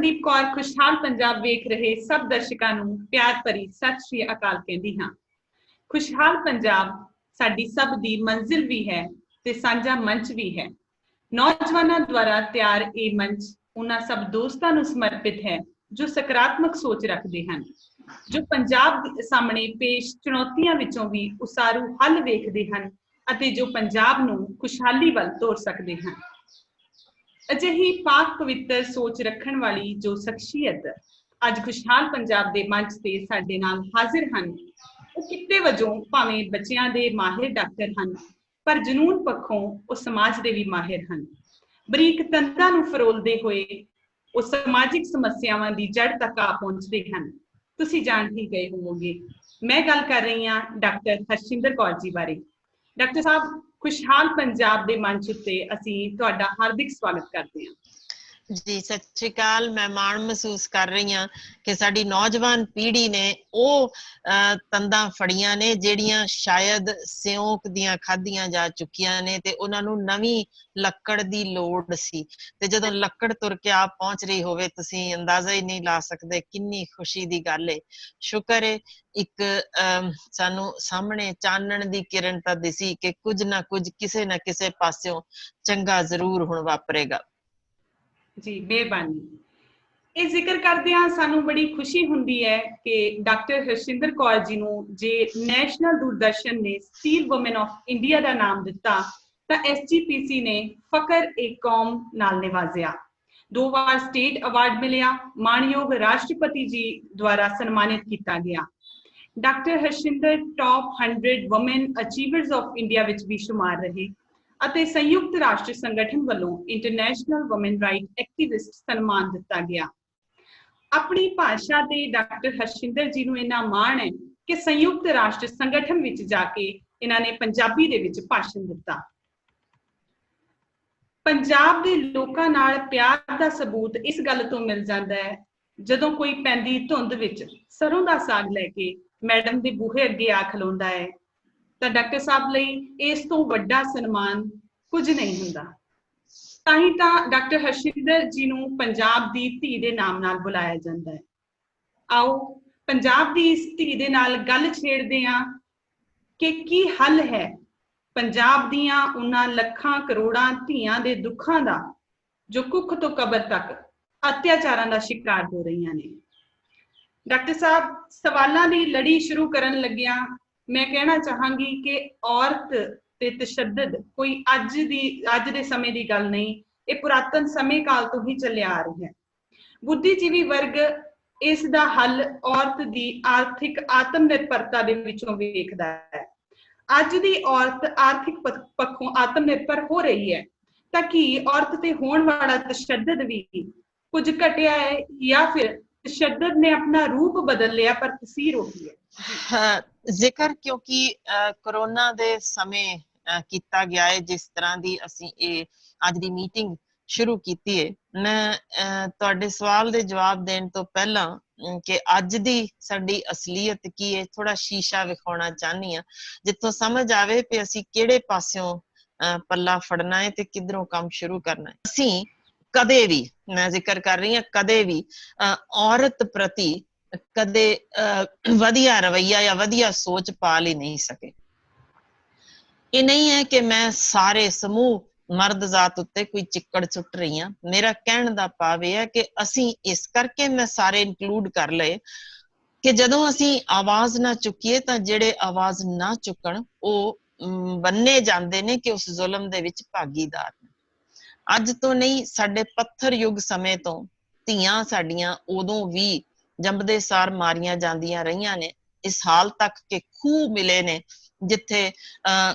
ਸੰਦੀਪ ਕੌਰ ਖੁਸ਼ਹਾਲ ਪੰਜਾਬ ਵੇਖ ਰਹੇ ਸਭ ਦਰਸ਼ਕਾਂ ਨੂੰ ਪਿਆਰ ਭਰੀ ਸਤਿ ਸ਼੍ਰੀ ਅਕਾਲ ਕਹਿੰਦੀ ਹਾਂ। ਖੁਸ਼ਹਾਲ ਪੰਜਾਬ ਸਾਡੀ ਸਭ ਦੀ ਮੰਜ਼ਿਲ ਵੀ ਹੈ ਤੇ ਸਾਂਝਾ ਮੰਚ ਵੀ ਹੈ। ਨੌਜਵਾਨਾਂ ਦੁਆਰਾ ਤਿਆਰ ਇਹ ਮੰਚ ਉਹਨਾਂ ਸਭ ਦੋਸਤਾਂ ਨੂੰ ਸਮਰਪਿਤ ਹੈ ਜੋ ਸਕਾਰਾਤਮਕ ਸੋਚ ਰੱਖਦੇ ਹਨ, ਜੋ ਪੰਜਾਬ ਸਾਹਮਣੇ ਪੇਸ਼ ਚੁਣੌਤੀਆਂ ਵਿੱਚੋਂ ਵੀ ਉਸਾਰੂ ਹੱਲ ਵੇਖਦੇ ਹਨ ਅਤੇ ਜੋ ਪੰਜਾਬ ਨੂੰ ਖੁਸ਼ਹਾਲੀ ਵੱਲ ਤੋਰ ਸਕਦੇ ਹਨ। ਅਜਿਹੀ ਪਾਕ ਪਵਿੱਤਰ ਸੋਚ ਰੱਖਣ ਵਾਲੀ ਜੋ ਸ਼ਖਸੀਅਤ ਅੱਜ ਖੁਸ਼ਹਾਲ ਪੰਜਾਬ ਦੇ ਮੰਚ ਤੇ ਸਾਡੇ ਨਾਲ ਹਾਜ਼ਰ ਹਨ, ਉਹ ਕਿੱਤੇ ਵਜੋਂ ਭਾਵੇਂ ਬੱਚਿਆਂ ਦੇ ਮਾਹਿਰ ਡਾਕਟਰ ਹਨ, ਪਰ ਜਨੂੰਨ ਪੱਖੋਂ ਉਹ ਸਮਾਜ ਦੇ ਵੀ ਮਾਹਿਰ ਹਨ। ਬਰੀਕ ਤੰਦਾਂ ਨੂੰ ਫਰੋਲਦੇ ਹੋਏ ਉਹ ਸਮਾਜਿਕ ਸਮੱਸਿਆਵਾਂ ਦੀ ਜੜ ਤੱਕ ਆ ਪਹੁੰਚਦੇ ਹਨ। ਤੁਸੀਂ ਜਾਣ ਹੀ ਗਏ ਹੋਵੋਗੇ, ਮੈਂ ਗੱਲ ਕਰ ਰਹੀ ਹਾਂ ਡਾਕਟਰ ਹਰਸ਼ਿੰਦਰ ਕੌਰ ਜੀ ਬਾਰੇ। ਡਾਕਟਰ ਸਾਹਿਬ, ਖੁਸ਼ਹਾਲ ਪੰਜਾਬ ਦੇ ਮੰਚ ਉੱਤੇ ਅਸੀਂ ਤੁਹਾਡਾ ਹਾਰਦਿਕ ਸਵਾਗਤ ਕਰਦੇ ਹਾਂ। ਜੀ ਸਤਿ ਸ਼੍ਰੀ ਅਕਾਲ। ਮੈਂ ਮਾਣ ਮਹਿਸੂਸ ਕਰ ਰਹੀ ਹਾਂ ਕਿ ਸਾਡੀ ਨੌਜਵਾਨ ਪੀੜ੍ਹੀ ਨੇ ਉਹ ਤੰਦਾਂ ਫੜੀਆਂ ਨੇ ਜਿਹੜੀਆਂ ਸ਼ਾਇਦ ਸਿਉਂਕ ਦੀਆਂ ਖਾਧੀਆਂ ਜਾ ਚੁੱਕੀਆਂ ਨੇ ਤੇ ਉਹਨਾਂ ਨੂੰ ਨਵੀਂ ਲੱਕੜ ਦੀ ਲੋੜ ਸੀ। ਤੇ ਜਦੋਂ ਲੱਕੜ ਤੁਰ ਕੇ ਆ ਪਹੁੰਚ ਰਹੀ ਹੋਵੇ, ਤੁਸੀਂ ਅੰਦਾਜ਼ਾ ਹੀ ਨਹੀਂ ਲਾ ਸਕਦੇ ਕਿੰਨੀ ਖੁਸ਼ੀ ਦੀ ਗੱਲ ਏ। ਸ਼ੁਕਰ ਏ ਇੱਕ ਸਾਨੂੰ ਸਾਹਮਣੇ ਚਾਨਣ ਦੀ ਕਿਰਨ ਤਾਂ ਦਿਸੀ ਕਿ ਕੁਝ ਨਾ ਕੁਝ ਕਿਸੇ ਨਾ ਕਿਸੇ ਪਾਸਿਓਂ ਚੰਗਾ ਜ਼ਰੂਰ ਹੁਣ ਵਾਪਰੇਗਾ। ਜੀ ਮਿਹਰਬਾਨੀ। ਇਹ ਜ਼ਿਕਰ ਕਰਦਿਆਂ ਸਾਨੂੰ ਬੜੀ ਖੁਸ਼ੀ ਹੁੰਦੀ ਹੈ ਕਿ ਡਾਕਟਰ ਹਰਸ਼ਿੰਦਰ ਕੌਰ ਜੀ ਨੂੰ ਜੇ ਨੈਸ਼ਨਲ ਦੂਰਦਰਸ਼ਨ ਨੇ ਸਟੀਲ ਵੂਮਨ ਆਫ ਇੰਡੀਆ ਦਾ ਨਾਮ ਦਿੱਤਾ ਤਾਂ SGPC ਨੇ ਫਖਰ-ਏ-ਕੌਮ ਨਾਲ ਨਿਵਾਜ਼ਿਆ। 2 ਵਾਰ ਸਟੇਟ ਅਵਾਰਡ ਮਿਲਿਆ, ਮਾਣਯੋਗ ਰਾਸ਼ਟਰਪਤੀ ਜੀ ਦੁਆਰਾ ਸਨਮਾਨਿਤ ਕੀਤਾ ਗਿਆ। Doctor Harshinder top 100 woman achievers of India ਵਿੱਚ ਵੀ ਸ਼ੁਮਾਰ ਰਹੇ ਅਤੇ ਸੰਯੁਕਤ ਰਾਸ਼ਟਰ ਸੰਗਠਨ ਵੱਲੋਂ ਇੰਟਰਨੈਸ਼ਨਲ ਵੂਮਨ ਰਾਈਟ ਐਕਟਿਵਿਸਟ ਸਨਮਾਨ ਦਿੱਤਾ ਗਿਆ। ਆਪਣੀ ਭਾਸ਼ਾ ਤੇ ਡਾਕਟਰ ਹਰਸ਼ਿੰਦਰ ਜੀ ਨੂੰ ਇੰਨਾ ਮਾਣ ਹੈ ਕਿ ਸੰਯੁਕਤ ਰਾਸ਼ਟਰ ਸੰਗਠਨ ਵਿੱਚ ਜਾ ਕੇ ਇਹਨਾਂ ਨੇ ਪੰਜਾਬੀ ਦੇ ਵਿੱਚ ਭਾਸ਼ਣ ਦਿੱਤਾ। ਪੰਜਾਬ ਦੇ ਲੋਕਾਂ ਨਾਲ ਪਿਆਰ ਦਾ ਸਬੂਤ ਇਸ ਗੱਲ ਤੋਂ ਮਿਲ ਜਾਂਦਾ ਹੈ ਜਦੋਂ ਕੋਈ ਪੈਂਦੀ ਧੁੰਦ ਵਿੱਚ ਸਰੋਂ ਦਾ ਸਾਗ ਲੈ ਕੇ ਮੈਡਮ ਦੇ ਬੂਹੇ ਅੱਗੇ ਆ ਖਲੋਂਦਾ ਹੈ ਤਾਂ ਡਾਕਟਰ ਸਾਹਿਬ ਲਈ ਇਸ ਤੋਂ ਵੱਡਾ ਸਨਮਾਨ ਕੁਝ ਨਹੀਂ ਹੁੰਦਾ। ਤਾਂ ਹੀ ਤਾਂ ਡਾਕਟਰ ਹਰਸ਼ਿੰਦਰ ਜੀ ਨੂੰ ਪੰਜਾਬ ਦੀ ਧੀ ਦੇ ਨਾਮ ਨਾਲ ਬੁਲਾਇਆ ਜਾਂਦਾ ਹੈ। ਆਓ ਪੰਜਾਬ ਦੀ ਇਸ ਧੀ ਦੇ ਨਾਲ ਗੱਲ ਛੇੜਦੇ ਹਾਂ ਕਿ ਕੀ ਹੱਲ ਹੈ ਪੰਜਾਬ ਦੀਆਂ ਉਹਨਾਂ ਲੱਖਾਂ ਕਰੋੜਾਂ ਧੀਆਂ ਦੇ ਦੁੱਖਾਂ ਦਾ ਜੋ ਕੁੱਖ ਤੋਂ ਕਬਰ ਤੱਕ ਅਤਿਆਚਾਰਾਂ ਦਾ ਸ਼ਿਕਾਰ ਹੋ ਰਹੀਆਂ ਨੇ। ਡਾਕਟਰ ਸਾਹਿਬ, ਸਵਾਲਾਂ ਦੀ ਲੜੀ ਸ਼ੁਰੂ ਕਰਨ ਲੱਗਿਆਂ ਮੈਂ ਕਹਿਣਾ ਚਾਹਾਂਗੀ ਕਿ ਔਰਤ ਤੇ ਤਸ਼ੱਦਦ ਕੋਈ ਅੱਜ ਦੇ ਸਮੇਂ ਦੀ ਗੱਲ ਨਹੀਂ, ਇਹ ਪੁਰਾਤਨ ਸਮੇਂ ਕਾਲ ਤੋਂ ਹੀ ਚੱਲਿਆ ਆ ਰਹੀ ਹੈ। ਬੁੱਧੀਜੀਵੀ ਵਰਗ ਇਸ ਦਾ ਹੱਲ ਔਰਤ ਦੀ ਆਰਥਿਕ ਆਤਮ ਨਿਰਭਰਤਾ ਦੇ ਵਿੱਚੋਂ ਵੇਖਦਾ ਹੈ। ਅੱਜ ਦੀ ਔਰਤ ਆਰਥਿਕ ਪੱਖੋਂ ਆਤਮ ਨਿਰਭਰ ਹੋ ਰਹੀ ਹੈ ਤਾਂ ਕੀ ਔਰਤ ਤੇ ਹੋਣ ਵਾਲਾ ਤਸ਼ੱਦਦ ਵੀ ਕੁਝ ਘਟਿਆ ਹੈ ਜਾਂ ਫਿਰ ਤਸ਼ੱਦਦ ਨੇ ਆਪਣਾ ਰੂਪ ਬਦਲ ਲਿਆ ਪਰ ਤਸੀਰ ਉਹੀ ਹੈ? ਜ਼ਿਕਰ ਕਿਉਂਕਿ ਕਰੋਨਾ ਦੇ ਸਮੇਂ ਕੀਤਾ ਗਿਆ ਹੈ, ਜਿਸ ਤਰ੍ਹਾਂ ਦੀ ਅਸੀਂ ਇਹ ਅੱਜ ਦੀ ਮੀਟਿੰਗ ਸ਼ੁਰੂ ਕੀਤੀ ਹੈ, ਮੈਂ ਤੁਹਾਡੇ ਸਵਾਲ ਦੇ ਜਵਾਬ ਦੇਣ ਤੋਂ ਪਹਿਲਾਂ ਕਿ ਅੱਜ ਦੀ ਸਾਡੀ ਅਸਲੀਅਤ ਕੀ ਹੈ ਥੋੜਾ ਸ਼ੀਸ਼ਾ ਵਿਖਾਉਣਾ ਚਾਹੁੰਦੀ ਹਾਂ, ਜਿੱਥੋਂ ਸਮਝ ਆਵੇ ਕਿ ਅਸੀਂ ਕਿਹੜੇ ਪਾਸਿਓਂ ਪੱਲਾ ਫੜਨਾ ਹੈ ਤੇ ਕਿੱਧਰੋਂ ਕੰਮ ਸ਼ੁਰੂ ਕਰਨਾ ਹੈ। ਅਸੀਂ ਕਦੇ ਵੀ, ਮੈਂ ਜ਼ਿਕਰ ਕਰ ਰਹੀ ਹਾਂ, ਕਦੇ ਵੀ ਔਰਤ ਪ੍ਰਤੀ ਕਦੇ ਵਧੀਆ ਰਵੱਈਆ ਜਾਂ ਵਧੀਆ ਸੋਚ ਪਾਲ ਹੀ ਨਹੀਂ ਸਕੇ। ਇਹ ਨਹੀਂ ਹੈ ਕਿ ਮੈਂ ਸਾਰੇ ਸਮੂਹ ਮਰਦ ਜ਼ਾਤ ਉੱਤੇ ਕੋਈ ਚਿੱਕੜ ਸੁੱਟ ਰਹੀ ਹਾਂ। ਮੇਰਾ ਕਹਿਣ ਦਾ ਭਾਵ ਇਹ ਹੈ ਕਿ ਅਸੀਂ ਇਸ ਕਰਕੇ ਮੈਂ ਸਾਰੇ ਇਨਕਲੂਡ ਕਰ ਲਏ ਕਿ ਜਦੋਂ ਅਸੀਂ ਆਵਾਜ਼ ਨਾ ਚੁੱਕੀਏ ਤਾਂ ਜਿਹੜੇ ਆਵਾਜ਼ ਨਾ ਚੁੱਕਣ ਉਹ ਬੰਨੇ ਜਾਂਦੇ ਨੇ ਕਿ ਉਸ ਜ਼ੁਲਮ ਦੇ ਵਿੱਚ ਭਾਗੀਦਾਰ ਨੇ। ਅੱਜ ਤੋਂ ਨਹੀਂ, ਸਾਡੇ ਪੱਥਰ ਯੁੱਗ ਸਮੇਂ ਤੋਂ ਧੀਆਂ ਸਾਡੀਆਂ ਉਦੋਂ ਵੀ ਜੰਮਦੇ ਸਾਰ ਮਾਰੀਆਂ ਜਾਂਦੀਆਂ ਰਹੀਆਂ ਨੇ, ਇਸ ਹਾਲ ਤੱਕ ਕਿ ਖੂਹ ਮਿਲੇ ਨੇ ਜਿੱਥੇ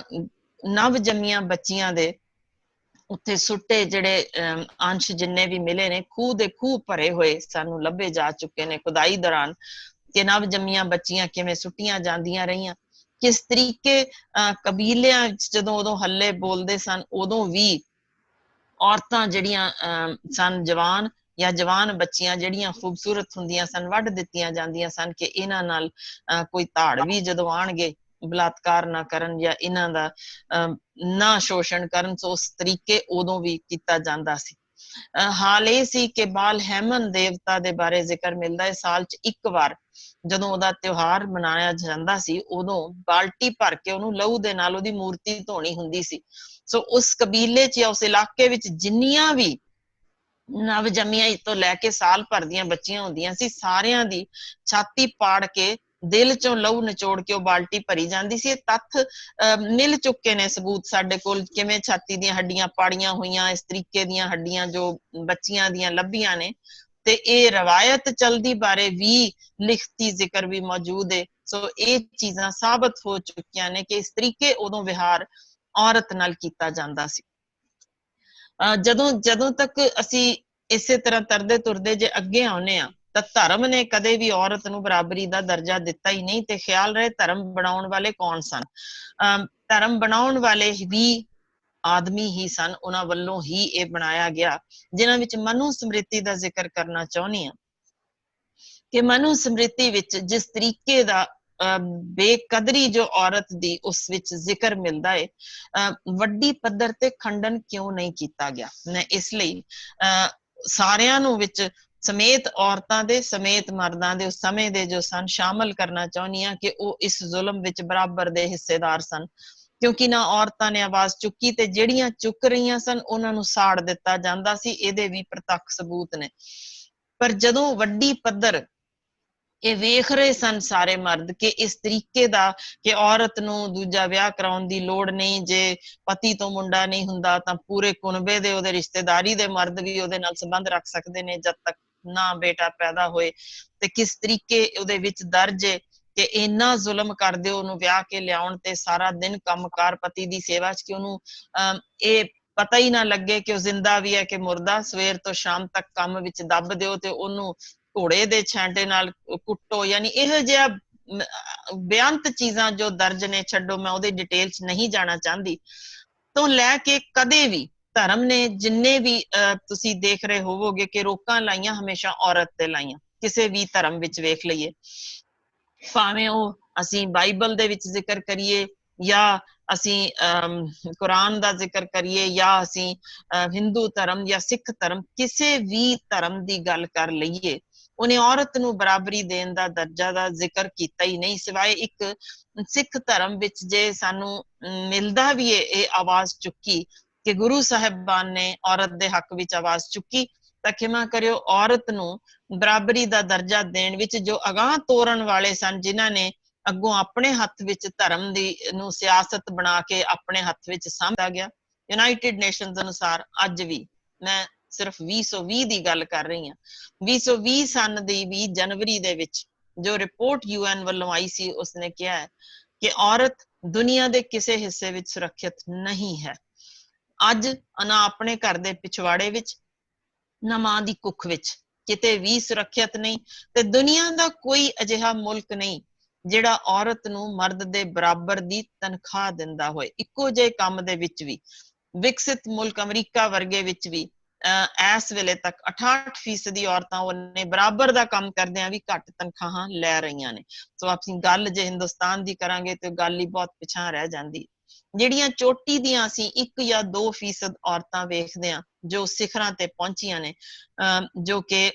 ਨਵ ਜੰਮੀਆਂ ਬੱਚੀਆਂ ਦੇ ਉੱਥੇ ਸੁੱਟੇ ਜਿਹੜੇ ਅੰਸ਼ ਜਿੰਨੇ ਵੀ ਮਿਲੇ ਨੇ, ਖੂਹ ਦੇ ਖੂਹ ਭਰੇ ਹੋਏ ਸਾਨੂੰ ਲੱਭੇ ਜਾ ਚੁੱਕੇ ਨੇ ਖੁਦਾਈ ਦੌਰਾਨ, ਕਿ ਨਵ ਜੰਮੀਆਂ ਬੱਚੀਆਂ ਕਿਵੇਂ ਸੁੱਟੀਆਂ ਜਾਂਦੀਆਂ ਰਹੀਆਂ। ਕਿਸ ਤਰੀਕੇ ਕਬੀਲਿਆਂ ਵਿੱਚ ਜਦੋਂ ਉਦੋਂ ਹੱਲੇ ਬੋਲਦੇ ਸਨ, ਉਦੋਂ ਵੀ ਔਰਤਾਂ ਜਿਹੜੀਆਂ ਸਨ, ਜਵਾਨ ਜਾਂ ਜਵਾਨ ਬੱਚੀਆਂ ਜਿਹੜੀਆਂ ਖੂਬਸੂਰਤ ਹੁੰਦੀਆਂ ਸਨ, ਵੱਢ ਦਿੱਤੀਆਂ ਜਾਂਦੀਆਂ ਸਨ ਕਿ ਇਹਨਾਂ ਨਾਲ ਕੋਈ ਧਾੜ ਵੀ ਜਦੋਂ ਆਉਣਗੇ ਬਲਾਤਕਾਰ ਨਾ ਕਰਨ ਜਾਂ ਇਹਨਾਂ ਦਾ ਨਾ ਸ਼ੋਸ਼ਣ ਕਰਨ। ਸੋ ਉਸ ਤਰੀਕੇ ਉਦੋਂ ਵੀ ਕੀਤਾ ਜਾਂਦਾ ਸੀ। ਹਾਲ ਇਹ ਸੀ ਕਿ ਬਾਲ ਹੈਮਨ ਦੇਵਤਾ ਦੇ ਬਾਰੇ ਜ਼ਿਕਰ ਮਿਲਦਾ ਹੈ। ਸਾਲ 'ਚ ਇੱਕ ਵਾਰ ਜਦੋਂ ਉਹਦਾ ਤਿਉਹਾਰ ਮਨਾਇਆ ਜਾਂਦਾ ਸੀ, ਉਦੋਂ ਬਾਲਟੀ ਭਰ ਕੇ ਉਹਨੂੰ ਲਹੂ ਦੇ ਨਾਲ ਉਹਦੀ ਮੂਰਤੀ ਧੋਣੀ ਹੁੰਦੀ ਸੀ। ਸੋ ਉਸ ਕਬੀਲੇ 'ਚ ਜਾਂ ਉਸ ਇਲਾਕੇ ਵਿੱਚ ਜਿੰਨੀਆਂ ਵੀ ਨਵ ਜੰਮੀਆਂ ਤੋਂ ਲੈ ਕੇ ਸਾਲ ਭਰ ਦੀਆਂ ਬੱਚੀਆਂ ਹੁੰਦੀਆਂ ਸੀ, ਸਾਰਿਆਂ ਦੀ ਛਾਤੀ ਪਾੜ ਕੇ ਦਿਲ ਚੋਂ ਲਹੂ ਨਿਚੋੜ ਕੇ ਉਹ ਬਾਲਟੀ ਭਰੀ ਜਾਂਦੀ ਸੀ। ਇਹ ਤੱਥ ਮਿਲ ਚੁੱਕੇ ਨੇ ਸਬੂਤ ਸਾਡੇ ਕੋਲ, ਕਿਵੇਂ ਛਾਤੀ ਦੀਆਂ ਹੱਡੀਆਂ ਪਾੜੀਆਂ ਹੋਈਆਂ, ਇਸ ਤਰੀਕੇ ਦੀਆਂ ਹੱਡੀਆਂ ਜੋ ਬੱਚੀਆਂ ਦੀਆਂ ਲੱਭੀਆਂ ਨੇ। ਤੇ ਇਹ ਰਵਾਇਤ ਚਲਦੀ ਬਾਰੇ ਵੀ ਲਿਖਤੀ ਜ਼ਿਕਰ ਵੀ ਮੌਜੂਦ ਹੈ। ਸੋ ਇਹ ਚੀਜ਼ਾਂ ਸਾਬਤ ਹੋ ਚੁੱਕੀਆਂ ਨੇ ਕਿ ਇਸ ਤਰੀਕੇ ਉਦੋਂ ਵਿਹਾਰ ਔਰਤ ਨਾਲ ਕੀਤਾ ਜਾਂਦਾ ਸੀ। ਜਦੋਂ ਤੱਕ ਅਸੀਂ ਇਸੇ ਤਰ੍ਹਾਂ ਤਰਦੇ ਤੁਰਦੇ ਜੇ ਅੱਗੇ ਆਉਨੇ ਆ, ਤਾਂ ਧਰਮ ਨੇ ਕਦੇ ਵੀ ਔਰਤ ਨੂੰ ਬਰਾਬਰੀ ਦਾ ਦਰਜਾ ਦਿੱਤਾ ਹੀ ਨਹੀਂ। ਤੇ ਖਿਆਲ ਰਹੇ ਧਰਮ ਬਣਾਉਣ ਵਾਲੇ ਕੌਣ ਸਨ? ਧਰਮ ਬਣਾਉਣ ਵਾਲੇ ਵੀ ਆਦਮੀ ਹੀ ਸਨ, ਉਹਨਾਂ ਵੱਲੋਂ ਹੀ ਇਹ ਬਣਾਇਆ ਗਿਆ, ਜਿਨ੍ਹਾਂ ਵਿੱਚ ਮਨੂ ਸਮ੍ਰਿਤੀ ਦਾ ਜ਼ਿਕਰ ਕਰਨਾ ਚਾਹੁੰਦੀ ਹਾਂ ਕਿ ਮਨੂ ਸਮ੍ਰਿਤੀ ਵਿੱਚ ਜਿਸ ਤਰੀਕੇ ਦਾ ਬੇਕਦਰੀ ਜੋ ਔਰਤ ਦੀ ਉਸ ਵਿੱਚ ਜ਼ਿਕਰ ਮਿਲਦਾ ਹੈ, ਵੱਡੀ ਪੱਧਰ ਤੇ ਖੰਡਨ ਕਿਉਂ ਨਹੀਂ ਕੀਤਾ ਗਿਆ? ਮੈਂ ਇਸ ਲਈ ਸਾਰਿਆਂ ਨੂੰ ਵਿੱਚ ਸਮੇਤ ਔਰਤਾਂ ਦੇ ਸਮੇਤ ਮਰਦਾਂ ਦੇ ਉਸ ਸਮੇਂ ਦੇ ਜੋ ਸਨ ਸ਼ਾਮਲ ਕਰਨਾ ਚਾਹੁੰਦੀ ਹਾਂ ਕਿ ਉਹ ਇਸ ਜ਼ੁਲਮ ਵਿੱਚ ਬਰਾਬਰ ਦੇ ਹਿੱਸੇਦਾਰ ਸਨ, ਕਿਉਂਕਿ ਨਾ ਔਰਤਾਂ ਨੇ ਆਵਾਜ਼ ਚੁੱਕੀ ਤੇ ਜਿਹੜੀਆਂ ਚੁੱਕ ਰਹੀਆਂ ਸਨ ਉਹਨਾਂ ਨੂੰ ਸਾੜ ਦਿੱਤਾ ਜਾਂਦਾ ਸੀ। ਇਹਦੇ ਵੀ ਪ੍ਰਤੱਖ ਸਬੂਤ ਨੇ। ਪਰ ਜਦੋਂ ਵੱਡੀ ਪੱਧਰ ਇਹ ਵੇਖ ਰਹੇ ਸਨ ਸਾਰੇ ਮਰਦ ਕਿ ਇਸ ਤਰੀਕੇ ਦਾ ਕਿ ਔਰਤ ਨੂੰ ਦੂਜਾ ਵਿਆਹ ਕਰਾਉਣ ਦੀ ਲੋੜ ਨਹੀਂ, ਜੇ ਪਤੀ ਤੋਂ ਮੁੰਡਾ ਨਹੀਂ ਹੁੰਦਾ ਤਾਂ ਪੂਰੇ ਕੁਨਬੇ ਦੇ ਉਹਦੇ ਰਿਸ਼ਤੇਦਾਰੀ ਦੇ ਮਰਦ ਵੀ ਉਹਦੇ ਨਾਲ ਸੰਬੰਧ ਰੱਖ ਸਕਦੇ ਨੇ ਜਦ ਤੱਕ ਨਾ ਬੇਟਾ ਪੈਦਾ ਹੋਏ, ਤੇ ਕਿਸ ਤਰੀਕੇ ਉਹਦੇ ਵਿੱਚ ਦਰਜ ਹੈ ਕਿ ਇੰਨਾ ਜ਼ੁਲਮ ਕਰ ਦਿਓ ਉਹਨੂੰ ਵਿਆਹ ਕੇ ਲਿਆਉਣ ਤੇ, ਸਾਰਾ ਦਿਨ ਕੰਮਕਾਰ ਪਤੀ ਦੀ ਸੇਵਾ 'ਚ, ਕਿ ਉਹਨੂੰ ਇਹ ਪਤਾ ਹੀ ਨਾ ਲੱਗੇ ਕਿ ਉਹ ਜ਼ਿੰਦਾ ਵੀ ਹੈ ਕਿ ਮੁਰਦਾ। ਸਵੇਰ ਤੋਂ ਸ਼ਾਮ ਤੱਕ ਕੰਮ ਵਿੱਚ ਦੱਬ ਦਿਓ ਤੇ ਉਹਨੂੰ ਘੋੜੇ ਦੇ ਛਾਂਟੇ ਨਾਲ ਕੁੱਟੋ। ਯਾਨੀ ਇਹੋ ਜਿਹਾ ਬੇਅੰਤ ਚੀਜ਼ਾਂ ਜੋ ਦਰਜ ਨੇ, ਛੱਡੋ ਮੈਂ ਉਹਦੀ ਡਿਟੇਲ 'ਚ ਨਹੀਂ ਜਾਣਾ ਚਾਹੁੰਦੀ, ਤੋਂ ਲੈ ਕੇ ਕਦੇ ਵੀ ਧਰਮ ਨੇ ਜਿੰਨੇ ਵੀ ਤੁਸੀਂ ਦੇਖ ਰਹੇ ਹੋਵੋਗੇ ਕਿ ਰੋਕਾਂ ਲਾਈਆਂ, ਹਮੇਸ਼ਾ ਔਰਤ ਤੇ ਲਾਈਆਂ। ਕਿਸੇ ਵੀ ਧਰਮ ਵਿੱਚ ਵੇਖ ਲਈਏ, ਭਾਵੇਂ ਉਹ ਅਸੀਂ ਬਾਈਬਲ ਦੇ ਵਿੱਚ ਜ਼ਿਕਰ ਕਰੀਏ ਜਾਂ ਅਸੀਂ ਕੁਰਾਨ ਦਾ ਜ਼ਿਕਰ ਕਰੀਏ ਜਾਂ ਅਸੀਂ ਹਿੰਦੂ ਧਰਮ ਜਾਂ ਸਿੱਖ ਧਰਮ, ਕਿਸੇ ਵੀ ਧਰਮ ਦੀ ਗੱਲ ਕਰ ਲਈਏ, ਉਹਨੇ ਔਰਤ ਨੂੰ ਬਰਾਬਰੀ ਦੇਣ ਦਾ ਦਰਜਾ ਦਾ ਜ਼ਿਕਰ ਕੀਤਾ ਹੀ ਨਹੀਂ, ਸਿਵਾਏ ਇੱਕ ਸਿੱਖ ਧਰਮ ਵਿੱਚ ਜੇ ਸਾਨੂੰ ਮਿਲਦਾ ਵੀ ਇਹ ਆਵਾਜ਼ ਚੁੱਕੀ ਕਿ ਗੁਰੂ ਸਾਹਿਬਾਨ ਨੇ ਔਰਤ ਦੇ ਹੱਕ ਵਿੱਚ ਆਵਾਜ਼ ਚੁੱਕੀ, ਤਾਂ ਖਿਮਾ ਕਰਿਓ ਔਰਤ ਨੂੰ ਬਰਾਬਰੀ ਦਾ ਦਰਜਾ ਦੇਣ ਵਿੱਚ ਜੋ ਅਗਾਂਹ ਤੋਰਨ ਵਾਲੇ ਸਨ, ਜਿਨ੍ਹਾਂ ਨੇ ਅੱਗੋਂ ਆਪਣੇ ਹੱਥ ਵਿੱਚ ਧਰਮ ਦੀ ਨੂੰ ਸਿਆਸਤ ਬਣਾ ਕੇ ਆਪਣੇ ਹੱਥ ਵਿੱਚ ਸਾਂਭਿਆ ਗਿਆ। ਯੂਨਾਈਟਿਡ ਨੇਸ਼ਨਜ਼ ਅਨੁਸਾਰ ਅੱਜ ਵੀ, ਮੈਂ ਸਿਰਫ 2020 ਦੀ ਗੱਲ ਕਰ ਰਹੀ ਹਾਂ, 2020 ਸਨ ਦੀ 20 ਜਨਵਰੀ ਦੇ ਵਿੱਚ ਜੋ ਰਿਪੋਰਟ UN ਵੱਲੋਂ ਆਈ ਸੀ, ਉਸਨੇ ਕਿਹਾ ਹੈ ਕਿ ਔਰਤ ਦੁਨੀਆ ਦੇ ਕਿਸੇ ਹਿੱਸੇ ਵਿੱਚ ਸੁਰੱਖਿਅਤ ਨਹੀਂ ਹੈ। ਅੱਜ ਨਾ ਆਪਣੇ ਘਰ ਦੇ ਪਿਛਵਾੜੇ ਵਿੱਚ, ਨਾ ਮਾਂ ਦੀ ਕੁੱਖ ਵਿੱਚ, ਕਿਤੇ ਵੀ ਸੁਰੱਖਿਅਤ ਨਹੀਂ। ਤੇ ਦੁਨੀਆ ਦਾ ਕੋਈ ਅਜਿਹਾ ਮੁਲਕ ਨਹੀਂ ਜਿਹੜਾ ਔਰਤ ਨੂੰ ਮਰਦ ਦੇ ਬਰਾਬਰ ਦੀ ਤਨਖਾਹ ਦਿੰਦਾ ਹੋਏ, ਇੱਕੋ ਜਿਹੇ ਕੰਮ ਦੇ ਵਿੱਚ ਵੀ। ਵਿਕਸਿਤ ਮੁਲਕ ਅਮਰੀਕਾ ਵਰਗੇ ਵਿੱਚ ਵੀ ਇਸ ਵੇਲੇ ਤੱਕ 68% ਔਰਤਾਂ ਉਹਨੇ ਬਰਾਬਰ ਦਾ ਕੰਮ ਕਰਦਿਆਂ ਵੀ ਘੱਟ ਤਨਖਾਹਾਂ ਲੈ ਰਹੀਆਂ ਨੇ। ਸੋ ਆਪਣੀ ਗੱਲ ਜੇ ਹਿੰਦੁਸਤਾਨ ਦੀ ਕਰਾਂਗੇ ਤੇ ਗੱਲ ਹੀ ਬਹੁਤ ਪਿਛਾਂ ਰਹਿ ਜਾਂਦੀ। ਜਿਹੜੀਆਂ ਚੋਟੀ ਦੀਆਂ ਅਸੀਂ 1 ਜਾਂ 2% ਔਰਤਾਂ ਵੇਖਦੇ ਹਾਂ ਜੋ ਸਿਖਰਾਂ ਤੇ ਪਹੁੰਚੀਆਂ ਨੇ, ਜੋ ਕਿ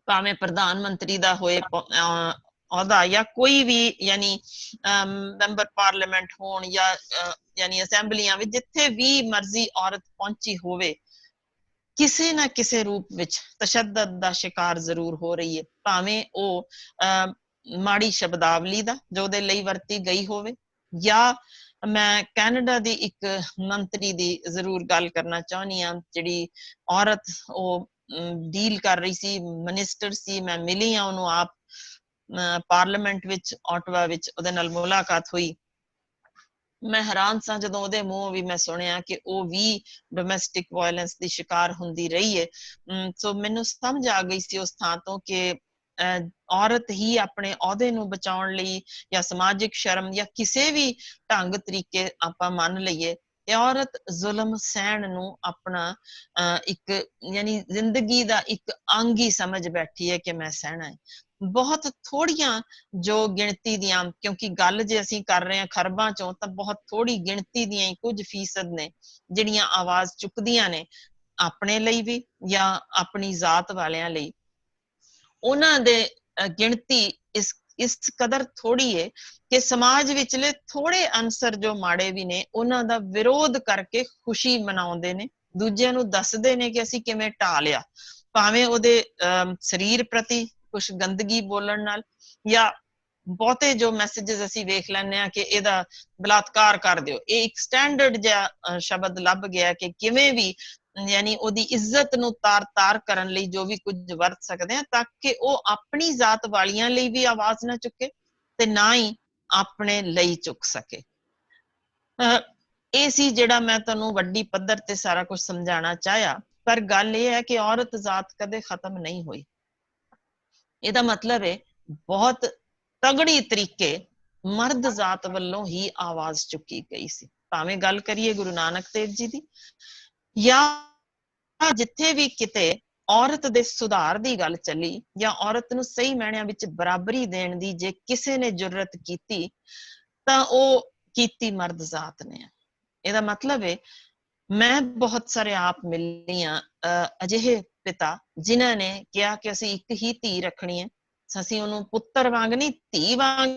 ਭਾਵੇਂ ਪ੍ਰਧਾਨ ਮੰਤਰੀ ਦਾ ਹੋਏ ਅਹੁਦਾ ਜਾਂ ਕੋਈ ਵੀ ਯਾਨੀ ਮੈਂਬਰ ਪਾਰਲੀਮੈਂਟ ਹੋਣ ਜਾਂ ਯਾਨੀ ਅਸੈਂਬਲੀਆਂ ਵਿੱਚ, ਜਿੱਥੇ ਵੀ ਮਰਜ਼ੀ ਔਰਤ ਪਹੁੰਚੀ ਹੋਵੇ, ਕਿਸੇ ਨਾ ਕਿਸੇ ਰੂਪ ਵਿੱਚ ਤਸ਼ੱਦਦ ਦਾ ਸ਼ਿਕਾਰ ਜ਼ਰੂਰ ਹੋ ਰਹੀ ਹੈ। ਭਾਵੇਂ ਉਹ ਮਾੜੀ ਸ਼ਬਦਾਵਲੀ ਦਾ ਜੋ ਉਹਦੇ ਲਈ ਵਰਤੀ ਗਈ ਹੋਵੇ, ਜਾਂ ਮੈਂ ਕੈਨੇਡਾ ਦੀ ਇੱਕ ਮੰਤਰੀ ਦੀ ਜ਼ਰੂਰ ਗੱਲ ਕਰਨਾ ਚਾਹੁੰਦੀ ਹਾਂ, ਜਿਹੜੀ ਔਰਤ ਉਹ ਡੀਲ ਕਰ ਰਹੀ ਸੀ, ਮਿਨਿਸਟਰ ਸੀ, ਮੈਂ ਮਿਲੀ ਹਾਂ ਉਹਨੂੰ ਆਪ ਪਾਰਲੀਮੈਂਟ ਵਿੱਚ, ਆਟਵਾ ਵਿੱਚ ਉਹਦੇ ਨਾਲ ਮੁਲਾਕਾਤ ਹੋਈ। ਮੈਂ ਹੈਰਾਨ ਸਾਂ ਜਦੋਂ ਉਹਦੇ ਮੂੰਹੋਂ ਵੀ ਮੈਂ ਸੁਣਿਆ ਕਿ ਉਹ ਵੀ ਡੋਮੈਸਟਿਕ ਵਾਇਲੈਂਸ ਦੀ ਸ਼ਿਕਾਰ ਹੁੰਦੀ ਰਹੀ ਹੈ। ਸੋ ਮੈਨੂੰ ਸਮਝ ਆ ਗਈ ਸੀ ਉਸ ਥਾਂ ਤੋਂ ਕਿ ਔਰਤ ਹੀ ਆਪਣੇ ਅਹੁਦੇ ਨੂੰ ਬਚਾਉਣ ਲਈ ਜਾਂ ਸਮਾਜਿਕ ਸ਼ਰਮ ਜਾਂ ਕਿਸੇ ਵੀ ਢੰਗ ਤਰੀਕੇ ਆਪਾਂ ਮੰਨ ਲਈਏ, ਤੇ ਔਰਤ ਜ਼ੁਲਮ ਸਹਿਣ ਨੂੰ ਆਪਣਾ ਇੱਕ ਯਾਨੀ ਜ਼ਿੰਦਗੀ ਦਾ ਇੱਕ ਅੰਗ ਹੀ ਸਮਝ ਬੈਠੀ ਹੈ ਕਿ ਮੈਂ ਸਹਿਣਾ ਹੈ। ਬਹੁਤ ਥੋੜੀਆਂ ਜੋ ਗਿਣਤੀ ਦੀਆਂ, ਕਿਉਂਕਿ ਗੱਲ ਜੇ ਅਸੀਂ ਕਰ ਰਹੇ ਹਾਂ ਖਰਬਾਂ ਚੋਂ, ਤਾਂ ਬਹੁਤ ਥੋੜੀ ਗਿਣਤੀ ਦੀਆਂ ਹੀ ਕੁਝ ਫੀਸਦ ਨੇ ਜਿਹੜੀਆਂ ਆਵਾਜ਼ ਚੁੱਕਦੀਆਂ ਨੇ। ਆਪਣੇ ਲਈ ਵੀ ਜਾਂ ਆਪਣੀ ਜ਼ਾਤ ਵਾਲਿਆਂ ਲਈ, ਉਹਨਾਂ ਦੇ ਗਿਣਤੀ ਇਸ ਕਦਰ ਥੋੜੀ ਹੈ ਕਿ ਸਮਾਜ ਵਿਚਲੇ ਥੋੜੇ ਅਨਸਰ ਜੋ ਮਾੜੇ ਵੀ ਨੇ ਉਹਨਾਂ ਦਾ ਵਿਰੋਧ ਕਰਕੇ ਖੁਸ਼ੀ ਮਨਾਉਂਦੇ ਨੇ, ਦੂਜਿਆਂ ਨੂੰ ਦੱਸਦੇ ਨੇ ਕਿ ਅਸੀਂ ਕਿਵੇਂ ਢਾਹ ਲਿਆ, ਭਾਵੇਂ ਉਹਦੇ ਸਰੀਰ ਪ੍ਰਤੀ ਕੁਛ ਗੰਦਗੀ ਬੋਲਣ ਨਾਲ, ਜਾਂ ਬਹੁਤੇ ਜੋ ਮੈਸੇजेस ਅਸੀਂ ਵੇਖ ਲੈਂਦੇ ਹਾਂ ਕਿ ਇਹਦਾ ਬਲਾਤਕਾਰ ਕਰ ਦਿਓ। ਇਹ ਇੱਕ ਸਟੈਂਡਰਡ ਜਿਹਾ ਸ਼ਬਦ ਲੱਭ ਗਿਆ ਕਿ ਕਿਵੇਂ ਵੀ ਯਾਨੀ ਉਹਦੀ ਇੱਜ਼ਤ ਨੂੰ ਤਾਰ-ਤਾਰ ਕਰਨ ਲਈ ਜੋ ਵੀ ਕੁਝ ਵਰਤ ਸਕਦੇ ਆ, ਤਾਂ ਕਿ ਉਹ ਆਪਣੀ ਜ਼ਾਤ ਵਾਲੀਆਂ ਲਈ ਵੀ ਆਵਾਜ਼ ਨਾ ਚੁੱਕੇ ਤੇ ਨਾ ਹੀ ਆਪਣੇ ਲਈ ਚੁੱਕ ਸਕੇ। ਇਹ ਸੀ ਜਿਹੜਾ ਮੈਂ ਤੁਹਾਨੂੰ ਵੱਡੀ ਪੱਧਰ ਤੇ ਸਾਰਾ ਕੁਝ ਸਮਝਾਉਣਾ ਚਾਹਿਆ। ਪਰ ਗੱਲ ਇਹ ਹੈ ਕਿ ਔਰਤ ਜ਼ਾਤ ਕਦੇ ਖਤਮ ਨਹੀਂ ਹੋਈ। ਇਹਦਾ ਮਤਲਬ ਹੈ ਬਹੁਤ ਤਗੜੀ ਤਰੀਕੇ ਮਰਦ ਜ਼ਾਤ ਵੱਲੋਂ ਹੀ ਆਵਾਜ਼ ਚੁੱਕੀ ਗਈ ਸੀ, ਭਾਵੇਂ ਗੱਲ ਕਰੀਏ ਗੁਰੂ ਨਾਨਕ ਦੇਵ ਜੀ ਦੀ, ਜਾਂ ਜਿੱਥੇ ਵੀ ਕਿਤੇ ਔਰਤ ਦੇ ਸੁਧਾਰ ਦੀ ਗੱਲ ਚੱਲੀ ਜਾਂ ਔਰਤ ਨੂੰ ਸਹੀ ਮਾਇਨਿਆਂ ਵਿੱਚ ਬਰਾਬਰੀ ਦੇਣ ਦੀ ਜੇ ਕਿਸੇ ਨੇ ਜੁਰਤ ਕੀਤੀ ਤਾਂ ਉਹ ਕੀਤੀ ਮਰਦ ਜ਼ਾਤ ਨੇ। ਇਹਦਾ ਮਤਲਬ ਹੈ ਮੈਂ ਬਹੁਤ ਸਾਰੇ ਆਪ ਮਿਲੀ ਆ ਅਜਿਹੇ ਪਿਤਾ ਜਿਨ੍ਹਾਂ ਨੇ ਕਿਹਾ ਕਿ ਅਸੀਂ ਇੱਕ ਹੀ ਧੀ ਰੱਖਣੀ ਹੈ, ਅਸੀਂ ਉਹਨੂੰ ਪੁੱਤਰ ਵਾਂਗ ਨਹੀਂ ਧੀ ਵਾਂਗ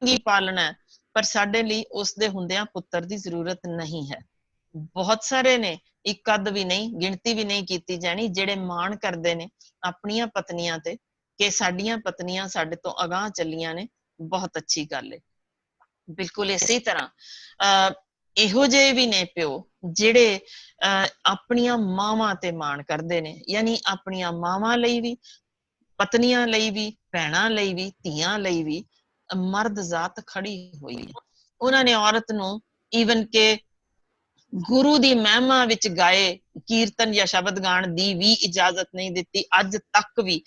ਹੀ ਪਾਲਣਾ ਹੈ, ਪਰ ਸਾਡੇ ਲਈ ਉਸਦੇ ਹੁੰਦਿਆਂ ਪੁੱਤਰ ਦੀ ਜ਼ਰੂਰਤ ਨਹੀਂ ਹੈ। ਬਹੁਤ ਸਾਰੇ ਨੇ, ਇੱਕ ਅੱਧ ਵੀ ਨਹੀਂ, ਗਿਣਤੀ ਵੀ ਨਹੀਂ ਕੀਤੀ ਜਾਣੀ, ਜਿਹੜੇ ਮਾਣ ਕਰਦੇ ਨੇ ਆਪਣੀਆਂ ਪਤਨੀਆਂ ਤੇ ਕਿ ਸਾਡੀਆਂ ਪਤਨੀਆਂ ਸਾਡੇ ਤੋਂ ਅਗਾਂਹ ਚੱਲੀਆਂ ਨੇ। ਬਹੁਤ ਅੱਛੀ ਗੱਲ ਹੈ। ਬਿਲਕੁਲ ਇਸੇ ਤਰ੍ਹਾਂ ਇਹੋ ਜਿਹੇ ਵੀ ਨੇ ਪਿਓ ਜਿਹੜੇ ਆਪਣੀਆਂ ਮਾਵਾਂ ਤੇ ਮਾਣ ਕਰਦੇ ਨੇ, ਯਾਨੀ ਆਪਣੀਆਂ ਮਾਵਾਂ ਲਈ ਵੀ, ਪਤਨੀਆਂ ਲਈ ਵੀ, ਭੈਣਾਂ ਲਈ ਵੀ, ਧੀਆਂ ਲਈ ਵੀ ਮਰਦ ਜ਼ਾਤ ਖੜੀ ਹੋਈ ਹੈ। ਉਹਨਾਂ ਨੇ ਔਰਤ ਨੂੰ ਈਵਨ ਕਿ ਗੁਰੂ ਦੀ ਮਹਿਮਾ ਵਿੱਚ ਗਾਏ ਕੀਰਤਨ ਜਾਂ ਸ਼ਬਦ ਗਾਣ ਦੀ ਵੀ ਇਜਾਜ਼ਤ ਨਹੀਂ ਦਿੱਤੀ। ਅੱਜ ਤੱਕ ਵੀ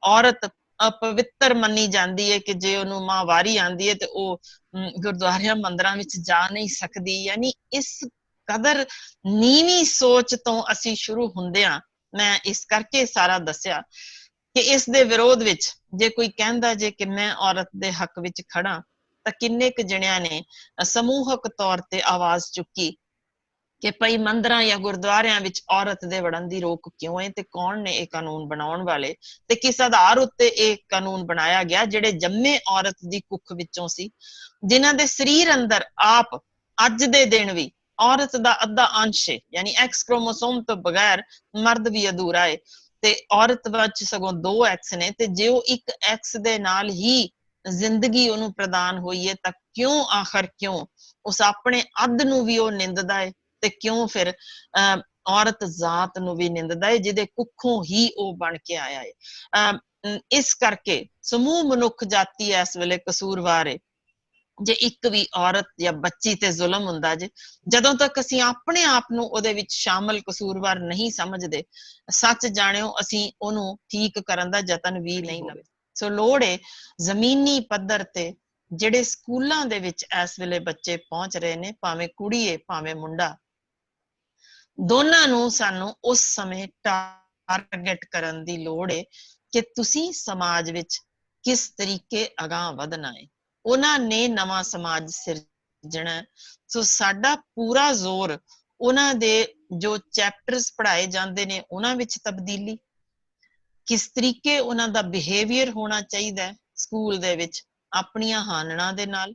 ਔਰਤ ਅਪਵਿੱਤਰ ਮੰਨੀ ਜਾਂਦੀ ਹੈ ਕਿ ਜੇ ਉਹਨੂੰ ਮਾਹਵਾਰੀ ਆਉਂਦੀ ਹੈ ਤੇ ਉਹ ਗੁਰਦੁਆਰਿਆਂ ਮੰਦਿਰਾਂ ਵਿੱਚ ਜਾ ਨਹੀਂ ਸਕਦੀ। ਯਾਨੀ ਇਸ ਕਦਰ ਨੀਵੀਂ ਸੋਚ ਤੋਂ ਅਸੀਂ ਸ਼ੁਰੂ ਹੁੰਦੇ ਹਾਂ। ਮੈਂ ਇਸ ਕਰਕੇ ਸਾਰਾ ਦੱਸਿਆ ਕਿ ਇਸ ਦੇ ਵਿਰੋਧ ਵਿੱਚ ਜੇ ਕੋਈ ਕਹਿੰਦਾ ਜੇ ਕਿ ਮੈਂ ਔਰਤ ਦੇ ਹੱਕ ਵਿੱਚ ਖੜਾ, ਤਾਂ ਕਿੰਨੇ ਕੁ ਜਣਿਆਂ ਨੇ ਸਮੂਹਕ ਤੌਰ ਤੇ ਆਵਾਜ਼ ਚੁੱਕੀ ਕਿ ਭਾਈ ਮੰਦਿਰਾਂ ਜਾਂ ਗੁਰਦੁਆਰਿਆਂ ਵਿੱਚ ਔਰਤ ਦੇ ਵੜਨ ਦੀ ਰੋਕ ਕਿਉਂ ਹੈ ਤੇ ਕੌਣ ਨੇ ਇਹ ਕਾਨੂੰਨ ਬਣਾਉਣ ਵਾਲੇ, ਤੇ ਕਿਸ ਆਧਾਰ ਉੱਤੇ ਇਹ ਕਾਨੂੰਨ ਬਣਾਇਆ ਗਿਆ। ਜਿਹੜੇ ਜੰਮੇ ਔਰਤ ਦੀ ਕੁੱਖ ਵਿੱਚੋਂ ਸੀ, ਜਿਨ੍ਹਾਂ ਦੇ ਸਰੀਰ ਅੰਦਰ ਆਪ ਅੱਜ ਦੇ ਦਿਨ ਵੀ ਔਰਤ ਦਾ ਅੱਧਾ ਅੰਸ਼ ਹੈ, ਯਾਨੀ ਐਕਸ ਕ੍ਰੋਮੋਸੋਮ ਤੋਂ ਬਗੈਰ ਮਰਦ ਵੀ ਅਧੂਰਾ ਹੈ, ਤੇ ਔਰਤ ਵਿੱਚ ਸਗੋਂ 2 ਐਕਸ ਨੇ, ਤੇ ਜੇ ਉਹ ਇੱਕ ਐਕਸ ਦੇ ਨਾਲ ਹੀ ਜ਼ਿੰਦਗੀ ਉਹਨੂੰ ਪ੍ਰਦਾਨ ਹੋਈ ਹੈ ਤਾਂ ਕਿਉਂ, ਆਖਰ ਕਿਉਂ ਉਸ ਆਪਣੇ ਅੱਧ ਨੂੰ ਵੀ ਉਹ ਨਿੰਦਦਾ ਹੈ, ਤੇ ਕਿਉਂ ਫਿਰ ਔਰਤ ਜ਼ਾਤ ਨੂੰ ਵੀ ਨਿੰਦਦਾ ਹੈ ਜਿਹਦੇ ਕੁੱਖੋਂ ਹੀ ਉਹ ਬਣ ਕੇ ਆਇਆ ਹੈ। ਇਸ ਕਰਕੇ ਸਮੂਹ ਮਨੁੱਖ ਜਾਤੀ ਇਸ ਵੇਲੇ ਕਸੂਰਵਾਰ ਹੈ ਜੇ ਇੱਕ ਵੀ ਔਰਤ ਜਾਂ ਬੱਚੀ ਤੇ ਜ਼ੁਲਮ ਹੁੰਦਾ ਜੇ। ਜਦੋਂ ਤੱਕ ਅਸੀਂ ਆਪਣੇ ਆਪ ਨੂੰ ਉਹਦੇ ਵਿੱਚ ਸ਼ਾਮਲ ਕਸੂਰਵਾਰ ਨਹੀਂ ਸਮਝਦੇ, ਸੱਚ ਜਾਣਿਓ ਅਸੀਂ ਉਹਨੂੰ ਠੀਕ ਕਰਨ ਦਾ ਯਤਨ ਵੀ ਨਹੀਂ ਲਵੇ। ਸੋ ਲੋੜ ਹੈ ਜ਼ਮੀਨੀ ਪੱਧਰ ਤੇ ਜਿਹੜੇ ਸਕੂਲਾਂ ਦੇ ਵਿੱਚ ਇਸ ਵੇਲੇ ਬੱਚੇ ਪਹੁੰਚ ਰਹੇ ਨੇ, ਭਾਵੇਂ ਕੁੜੀ ਹੈ ਭਾਵੇਂ ਮੁੰਡਾ, ਦੋਨਾਂ ਨੂੰ ਸਾਨੂੰ ਉਸ ਸਮੇਂ ਟਾਰਗੇਟ ਕਰਨ ਦੀ ਲੋੜ ਹੈ ਕਿ ਤੁਸੀਂ ਸਮਾਜ ਵਿੱਚ ਕਿਸ ਤਰੀਕੇ ਅਗਾਂਹ ਵਧਣਾ ਹੈ। ਉਹਨਾਂ ਨੇ ਨਵਾਂ ਸਮਾਜ ਸਿਰਜਣਾ, ਸੋ ਸਾਡਾ ਪੂਰਾ ਜ਼ੋਰ ਉਹਨਾਂ ਦੇ ਜੋ ਚੈਪਟਰਸ ਪੜ੍ਹਾਏ ਜਾਂਦੇ ਨੇ ਉਹਨਾਂ ਵਿੱਚ ਤਬਦੀਲੀ, ਕਿਸ ਤਰੀਕੇ ਉਹਨਾਂ ਦਾ ਬਿਹੇਵੀਅਰ ਹੋਣਾ ਚਾਹੀਦਾ ਹੈ ਸਕੂਲ ਦੇ ਵਿੱਚ ਆਪਣੀਆਂ ਹਾਨਣਾ ਦੇ ਨਾਲ,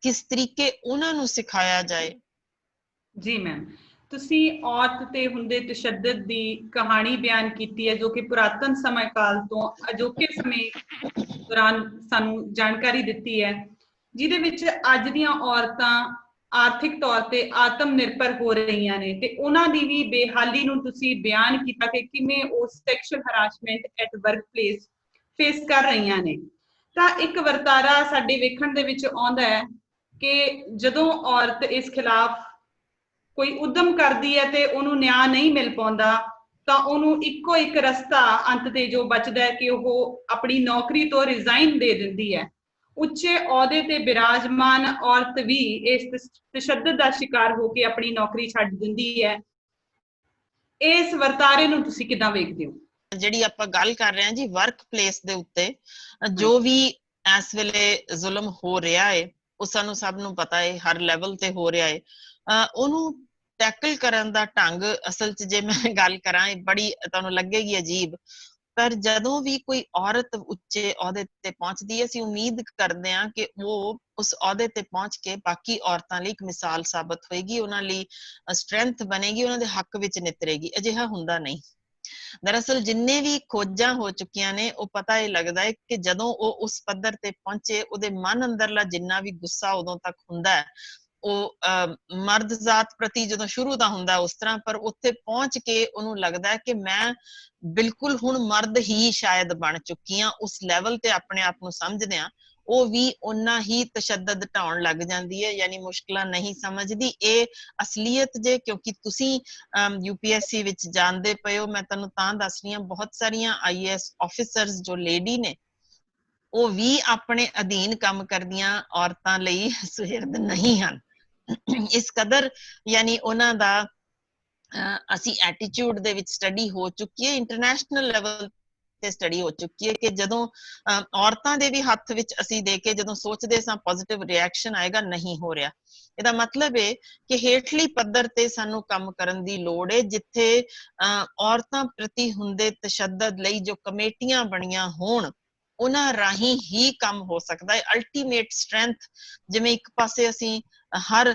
ਕਿਸ ਤਰੀਕੇ ਉਹਨਾਂ ਨੂੰ ਸਿਖਾਇਆ ਜਾਏ। ਜੀ ਮੈਮ, ਤੁਸੀਂ ਔਰਤ ਤੇ ਹੁੰਦੇ ਤਸ਼ੱਦਦ ਦੀ ਕਹਾਣੀ ਬਿਆਨ ਕੀਤੀ ਹੈ ਜੋ ਕਿ ਪੁਰਾਤਨ ਸਮੇਂ ਕਾਲ ਤੋਂ ਅਜੋਕੇ ਸਮੇਂ ਦੌਰਾਨ ਸਾਨੂੰ ਜਾਣਕਾਰੀ ਦਿੱਤੀ ਹੈ, ਜਿਹਦੇ ਵਿੱਚ ਅੱਜ ਦੀਆਂ ਔਰਤਾਂ ਆਰਥਿਕ ਤੌਰ ਤੇ ਆਤਮ ਨਿਰਭਰ ਹੋ ਰਹੀਆਂ ਨੇ, ਤੇ ਉਹਨਾਂ ਦੀ ਵੀ ਬੇਹਾਲੀ ਨੂੰ ਤੁਸੀਂ ਬਿਆਨ ਕੀਤਾ ਕਿ ਕਿਵੇਂ ਉਹ sexual harassment at work place face ਕਰ ਰਹੀਆਂ ਨੇ। ਤਾਂ ਇੱਕ ਵਰਤਾਰਾ ਸਾਡੇ ਵੇਖਣ ਦੇ ਵਿੱਚ ਆਉਂਦਾ ਹੈ ਕਿ ਜਦੋਂ ਔਰਤ ਇਸ ਖਿਲਾਫ ਕੋਈ ਉਦਮ ਕਰਦੀ ਹੈ ਤੇ ਉਹਨੂੰ ਨਿਆਂ ਨਹੀਂ ਮਿਲ ਪਾਉਂਦਾ, ਤਾਂ ਉਹਨੂੰ ਇੱਕੋ ਇੱਕ ਰਸਤਾ ਅੰਤ ਤੇ ਜੋ ਬਚਦਾ ਹੈ ਕਿ ਉਹ ਆਪਣੀ ਨੌਕਰੀ ਤੋਂ ਰਿਜ਼ਾਈਨ ਦੇ ਦਿੰਦੀ ਹੈ। ਉੱਚੇ ਅਹੁਦੇ ਤੇ ਬਿਰਾਜਮਾਨ ਔਰਤ ਵੀ ਇਸ ਤਸ਼ੱਦਦ ਦਾ ਸ਼ਿਕਾਰ ਹੋ ਕੇ ਆਪਣੀ ਨੌਕਰੀ ਛੱਡ ਦਿੰਦੀ ਹੈ। ਇਸ ਵਰਤਾਰੇ ਨੂੰ ਤੁਸੀਂ ਕਿੱਦਾਂ ਵੇਖਦੇ ਹੋ? ਜਿਹੜੀ ਆਪਾਂ ਗੱਲ ਕਰ ਰਹੇ ਹਾਂ ਜੀ ਵਰਕ ਪਲੇਸ ਦੇ ਉੱਤੇ ਜੋ ਵੀ ਇਸ ਵੇਲੇ ਜ਼ੁਲਮ ਹੋ ਰਿਹਾ ਹੈ, ਉਹ ਸਾਨੂੰ ਸਭ ਨੂੰ ਪਤਾ ਹੈ ਹਰ ਲੈਵਲ ਤੇ ਹੋ ਰਿਹਾ ਹੈ। ਉਹਨੂੰ ਟੈਕਲ ਕਰਨ ਦਾ ਢੰਗ ਅਸਲ 'ਚ ਜੇ ਮੈਂ ਗੱਲ ਕਰਾਂ, ਇਹ ਬੜੀ ਤੁਹਾਨੂੰ ਲੱਗੇਗੀ ਅਜੀਬ, ਪਰ ਜਦੋਂ ਵੀ ਕੋਈ ਔਰਤ ਉੱਚੇ ਅਹੁਦੇ ਤੇ ਪਹੁੰਚਦੀ ਹੈ, ਅਸੀਂ ਉਮੀਦ ਕਰਦੇ ਹਾਂ ਕਿ ਉਹ ਉਸ ਅਹੁਦੇ ਤੇ ਪਹੁੰਚ ਕੇ ਬਾਕੀ ਔਰਤਾਂ ਲਈ ਇੱਕ ਮਿਸਾਲ ਸਾਬਤ ਹੋਏਗੀ, ਉਹਨਾਂ ਲਈ ਸਟਰੈਂਥ ਬਣੇਗੀ, ਉਹਨਾਂ ਦੇ ਹੱਕ ਵਿੱਚ ਨਿਤਰੇਗੀ। ਅਜਿਹਾ ਹੁੰਦਾ ਨਹੀਂ। ਦਰਅਸਲ ਜਿੰਨੇ ਵੀ ਖੋਜਾਂ ਹੋ ਚੁੱਕੀਆਂ ਨੇ, ਉਹ ਪਤਾ ਇਹ ਲੱਗਦਾ ਹੈ ਕਿ ਜਦੋਂ ਉਹ ਉਸ ਪੱਧਰ ਤੇ ਪਹੁੰਚੇ, ਉਹਦੇ ਮਨ ਅੰਦਰਲਾ ਜਿੰਨਾ ਵੀ ਗੁੱਸਾ ਉਦੋਂ ਤੱਕ ਹੁੰਦਾ ਹੈ, ਉਹ ਮਰਦ ਜ਼ਾਤ ਪ੍ਰਤੀ ਜਦੋਂ ਸ਼ੁਰੂ ਦਾ ਹੁੰਦਾ ਉਸ ਤਰ੍ਹਾਂ, ਪਰ ਉੱਥੇ ਪਹੁੰਚ ਕੇ ਉਹਨੂੰ ਲੱਗਦਾ ਹੈ ਕਿ ਮੈਂ ਬਿਲਕੁਲ ਹੁਣ ਮਰਦ ਹੀ ਸ਼ਾਇਦ ਬਣ ਚੁੱਕੀ ਹਾਂ। ਉਸ ਲੈਵਲ ਤੇ ਆਪਣੇ ਆਪ ਨੂੰ ਸਮਝਦੇ ਆ, ਉਹ ਵੀ ਓਨਾ ਹੀ ਤਸ਼ੱਦਦ ਢਾਉਣ ਲੱਗ ਜਾਂਦੀ ਹੈ, ਯਾਨੀ ਮੁਸ਼ਕਲਾਂ ਨਹੀਂ ਸਮਝਦੀ। ਇਹ ਅਸਲੀਅਤ ਜੇ, ਕਿਉਂਕਿ ਤੁਸੀਂ UPSC ਵਿੱਚ ਜਾਣਦੇ ਪਏ ਹੋ, ਮੈਂ ਤੁਹਾਨੂੰ ਤਾਂ ਦੱਸ ਰਹੀ ਹਾਂ, ਬਹੁਤ ਸਾਰੀਆਂ IAS ਆਫੀਸਰਸ ਜੋ ਲੇਡੀ ਨੇ, ਉਹ ਵੀ ਆਪਣੇ ਅਧੀਨ ਕੰਮ ਕਰਦੀਆਂ ਔਰਤਾਂ ਲਈ ਸੁਹਿਰਦ ਨਹੀਂ ਹਨ। ਇਸ ਕਦਰ ਯਾਨੀ ਉਹਨਾਂ ਦਾ ਅਸੀਂ ਐਟੀਟਿਊਡ ਦੇ ਵਿੱਚ ਸਟੱਡੀ ਹੋ ਚੁੱਕੀ ਹੈ, ਇੰਟਰਨੈਸ਼ਨਲ ਲੈਵਲ ਤੇ ਸਟੱਡੀ ਹੋ ਚੁੱਕੀ ਹੈ ਕਿ ਜਦੋਂ ਔਰਤਾਂ ਦੇ ਵੀ ਹੱਥ ਵਿੱਚ ਅਸੀਂ ਦੇ ਕੇ ਜਦੋਂ ਸੋਚਦੇ ਸਾਂ ਪੋਜ਼ਿਟਿਵ ਰਿਐਕਸ਼ਨ ਆਏਗਾ, ਨਹੀਂ ਹੋ ਰਿਹਾ। ਇਹਦਾ ਮਤਲਬ ਹੈ ਕਿ ਹੇਠਲੀ ਪੱਧਰ ਤੇ ਸਾਨੂੰ ਕੰਮ ਕਰਨ ਦੀ ਲੋੜ ਹੈ, ਜਿੱਥੇ ਔਰਤਾਂ ਪ੍ਰਤੀ ਹੁੰਦੇ ਤਸ਼ੱਦਦ ਲਈ ਜੋ ਕਮੇਟੀਆਂ ਬਣੀਆਂ ਹੋਣ, ਉਹਨਾਂ ਰਾਹੀਂ ਹੀ ਕੰਮ ਹੋ ਸਕਦਾ ਹੈ। ਅਲਟੀਮੇਟ ਸਟਰੈਂਥ ਜਿਵੇਂ ਇੱਕ ਪਾਸੇ ਅਸੀਂ ਹਰ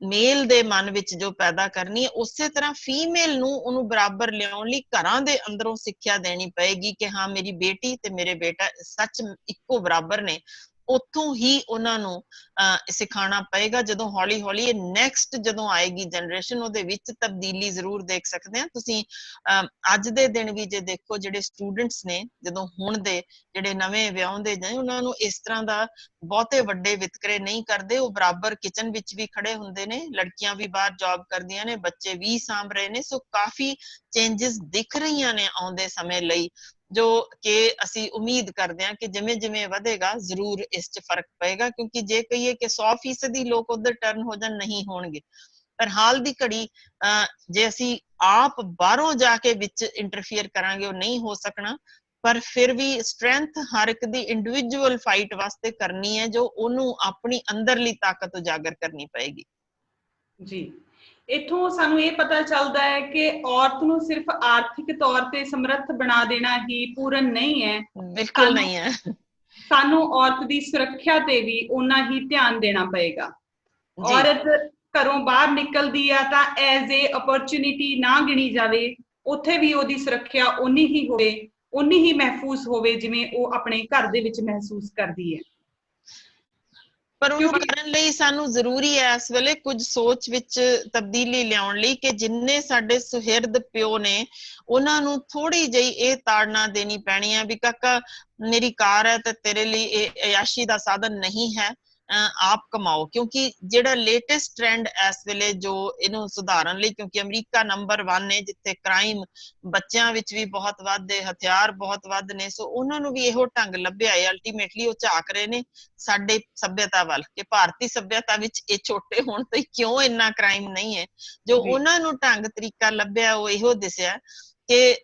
ਮੇਲ ਦੇ ਮਨ ਵਿੱਚ ਜੋ ਪੈਦਾ ਕਰਨੀ ਹੈ, ਉਸੇ ਤਰ੍ਹਾਂ ਫੀਮੇਲ ਨੂੰ ਉਹਨੂੰ ਬਰਾਬਰ ਲਿਆਉਣ ਲਈ ਘਰਾਂ ਦੇ ਅੰਦਰੋਂ ਸਿੱਖਿਆ ਦੇਣੀ ਪਏਗੀ ਕਿ ਹਾਂ, ਮੇਰੀ ਬੇਟੀ ਤੇ ਮੇਰੇ ਬੇਟਾ ਸੱਚ ਇੱਕੋ ਬਰਾਬਰ ਨੇ। ਉੱਥੋਂ ਹੀ ਉਹਨਾਂ ਨੂੰ ਸਿਖਾਉਣਾ ਪਏਗਾ। ਜਦੋਂ ਹੌਲੀ ਹੌਲੀ ਇਹ ਨੈਕਸਟ ਜਦੋਂ ਆਏਗੀ ਜਨਰੇਸ਼ਨ, ਉਹਦੇ ਵਿੱਚ ਤਬਦੀਲੀ ਜ਼ਰੂਰ ਦੇਖ ਸਕਦੇ ਹਾਂ ਤੁਸੀਂ। ਅੱਜ ਦੇ ਦਿਨ ਵੀ ਜੇ ਦੇਖੋ, ਜਿਹੜੇ ਸਟੂਡੈਂਟਸ ਨੇ, ਜਦੋਂ ਹੁਣ ਦੇ ਜਿਹੜੇ ਨਵੇਂ ਵਿਆਹੁੰਦੇ ਨੇ, ਉਹਨਾਂ ਨੂੰ ਇਸ ਤਰ੍ਹਾਂ ਦਾ ਬਹੁਤੇ ਵੱਡੇ ਵਿਤਕਰੇ ਨਹੀਂ ਕਰਦੇ। ਉਹ ਬਰਾਬਰ ਕਿਚਨ ਵਿੱਚ ਵੀ ਖੜੇ ਹੁੰਦੇ ਨੇ, ਲੜਕੀਆਂ ਵੀ ਬਾਹਰ ਜੌਬ ਕਰਦੀਆਂ ਨੇ, ਬੱਚੇ ਵੀ ਸਾਂਭ ਰਹੇ ਨੇ। ਸੋ ਕਾਫੀ ਚੇਂਜਸ ਦਿਖ ਰਹੀਆਂ ਨੇ ਆਉਂਦੇ ਸਮੇਂ ਲਈ, ਜੋ ਕਿ ਅਸੀਂ ਉਮੀਦ ਕਰਦੇ ਹਾਂ ਕਿ ਜਿਵੇਂ ਜਿਵੇਂ ਵਧੇਗਾ ਜ਼ਰੂਰ ਇਸ 'ਚ ਫਰਕ ਪਏਗਾ। ਕਿਉਂਕਿ ਜੇ ਕਹੀਏ ਕਿ 100% ਲੋਕ ਉਧਰ ਟਰਨ ਹੋ ਜਾਣ, ਨਹੀਂ ਹੋਣਗੇ। ਪਰ ਹਾਲ ਦੀ ਘੜੀ ਜੇ ਅਸੀਂ ਆਪ ਬਾਹਰੋਂ ਜਾ ਕੇ ਵਿੱਚ ਇੰਟਰਫੀਅਰ ਕਰਾਂਗੇ, ਉਹ ਨਹੀਂ ਹੋ ਸਕਣਾ। ਪਰ ਫਿਰ ਵੀ ਸਟਰੈਂਥ ਹਰ ਇੱਕ ਦੀ ਇੰਡੀਵਿਜੂਅਲ ਫਾਈਟ ਵਾਸਤੇ ਕਰਨੀ ਹੈ, ਜੋ ਉਹਨੂੰ ਆਪਣੀ ਅੰਦਰਲੀ ਤਾਕਤ ਉਜਾਗਰ ਕਰਨੀ ਪਏਗੀ। ਜੀ, ਇੱਥੋਂ ਸਾਨੂੰ ਇਹ ਪਤਾ ਚੱਲਦਾ ਹੈ ਕਿ ਔਰਤ ਨੂੰ ਸਿਰਫ ਆਰਥਿਕ ਤੌਰ ਤੇ ਸਮਰੱਥ ਬਣਾ ਦੇਣਾ ਹੀ ਪੂਰਨ ਨਹੀਂ ਹੈ। ਬਿਲਕੁਲ ਨਹੀਂ ਹੈ। ਸਾਨੂੰ ਔਰਤ ਦੀ ਸੁਰੱਖਿਆ ਤੇ ਵੀ ਉਨਾ ਹੀ ਧਿਆਨ ਦੇਣਾ ਪਏਗਾ। ਔਰਤ ਘਰੋਂ ਬਾਹਰ ਨਿਕਲਦੀ ਆ ਤਾਂ ਐਜ਼ ਏ ਅਪਰਚੁਨਿਟੀ ਨਾ ਗਿਣੀ ਜਾਵੇ, ਉੱਥੇ ਵੀ ਉਹਦੀ ਸੁਰੱਖਿਆ ਉਨੀ ਹੀ ਹੋਵੇ, ਉਨੀ ਹੀ ਮਹਿਫੂਜ਼ ਹੋਵੇ ਜਿਵੇਂ ਉਹ ਆਪਣੇ ਘਰ ਦੇ ਵਿੱਚ ਮਹਿਸੂਸ ਕਰਦੀ ਹੈ। ਪਰ ਉਹਨੂੰ ਕਰਨ ਲਈ ਸਾਨੂੰ ਜ਼ਰੂਰੀ ਹੈ ਇਸ ਵੇਲੇ ਕੁਝ ਸੋਚ ਵਿੱਚ ਤਬਦੀਲੀ ਲਿਆਉਣ ਲਈ ਕਿ ਜਿੰਨੇ ਸਾਡੇ ਸੁਹਿਰਦ ਪਿਓ ਨੇ, ਉਹਨਾਂ ਨੂੰ ਥੋੜੀ ਜਿਹੀ ਇਹ ਤਾੜਨਾ ਦੇਣੀ ਪੈਣੀ ਹੈ ਵੀ ਕਾਕਾ, ਮੇਰੀ ਕਾਰ ਹੈ ਤੇ ਤੇਰੇ ਲਈ ਇਹ ਅਯਾਸ਼ੀ ਦਾ ਸਾਧਨ ਨਹੀਂ ਹੈ, ਆਪ ਕਮਾਓ। ਕਿਉਂਕਿ ਜਿਹੜਾ ਲੇਟੈਸਟ ਟ੍ਰੈਂਡ ਇਸ ਵੇਲੇ ਜੋ ਇਹਨੂੰ ਸੁਧਾਰਨ ਲਈ, ਕਿਉਂਕਿ ਅਮਰੀਕਾ ਨੰਬਰ 1 ਹੈ ਜਿੱਥੇ ਕ੍ਰਾਈਮ ਬੱਚਿਆਂ ਵਿੱਚ ਵੀ ਬਹੁਤ ਵੱਧ ਹੈ, ਹਥਿਆਰ ਬਹੁਤ ਵੱਧ ਨੇ, ਸੋ ਉਹਨਾਂ ਨੂੰ ਵੀ ਇਹੋ ਢੰਗ ਲੱਭਿਆ ਹੈ। ਅਲਟੀਮੇਟਲੀ ਉਹ ਝਾਕ ਰਹੇ ਨੇ ਸਾਡੇ ਸੱਭਿਅਤਾ ਵੱਲ ਕਿ ਭਾਰਤੀ ਸੱਭਿਅਤਾ ਵਿੱਚ ਇਹ ਛੋਟੇ ਹੋਣ ਤੇ ਕਿਉਂ ਇੰਨਾ ਕ੍ਰਾਈਮ ਨਹੀਂ ਹੈ। ਜੋ ਉਹਨਾਂ ਨੂੰ ਢੰਗ ਤਰੀਕਾ ਲੱਭਿਆ ਉਹ ਇਹੋ ਦਿਸਿਆ ਕਿ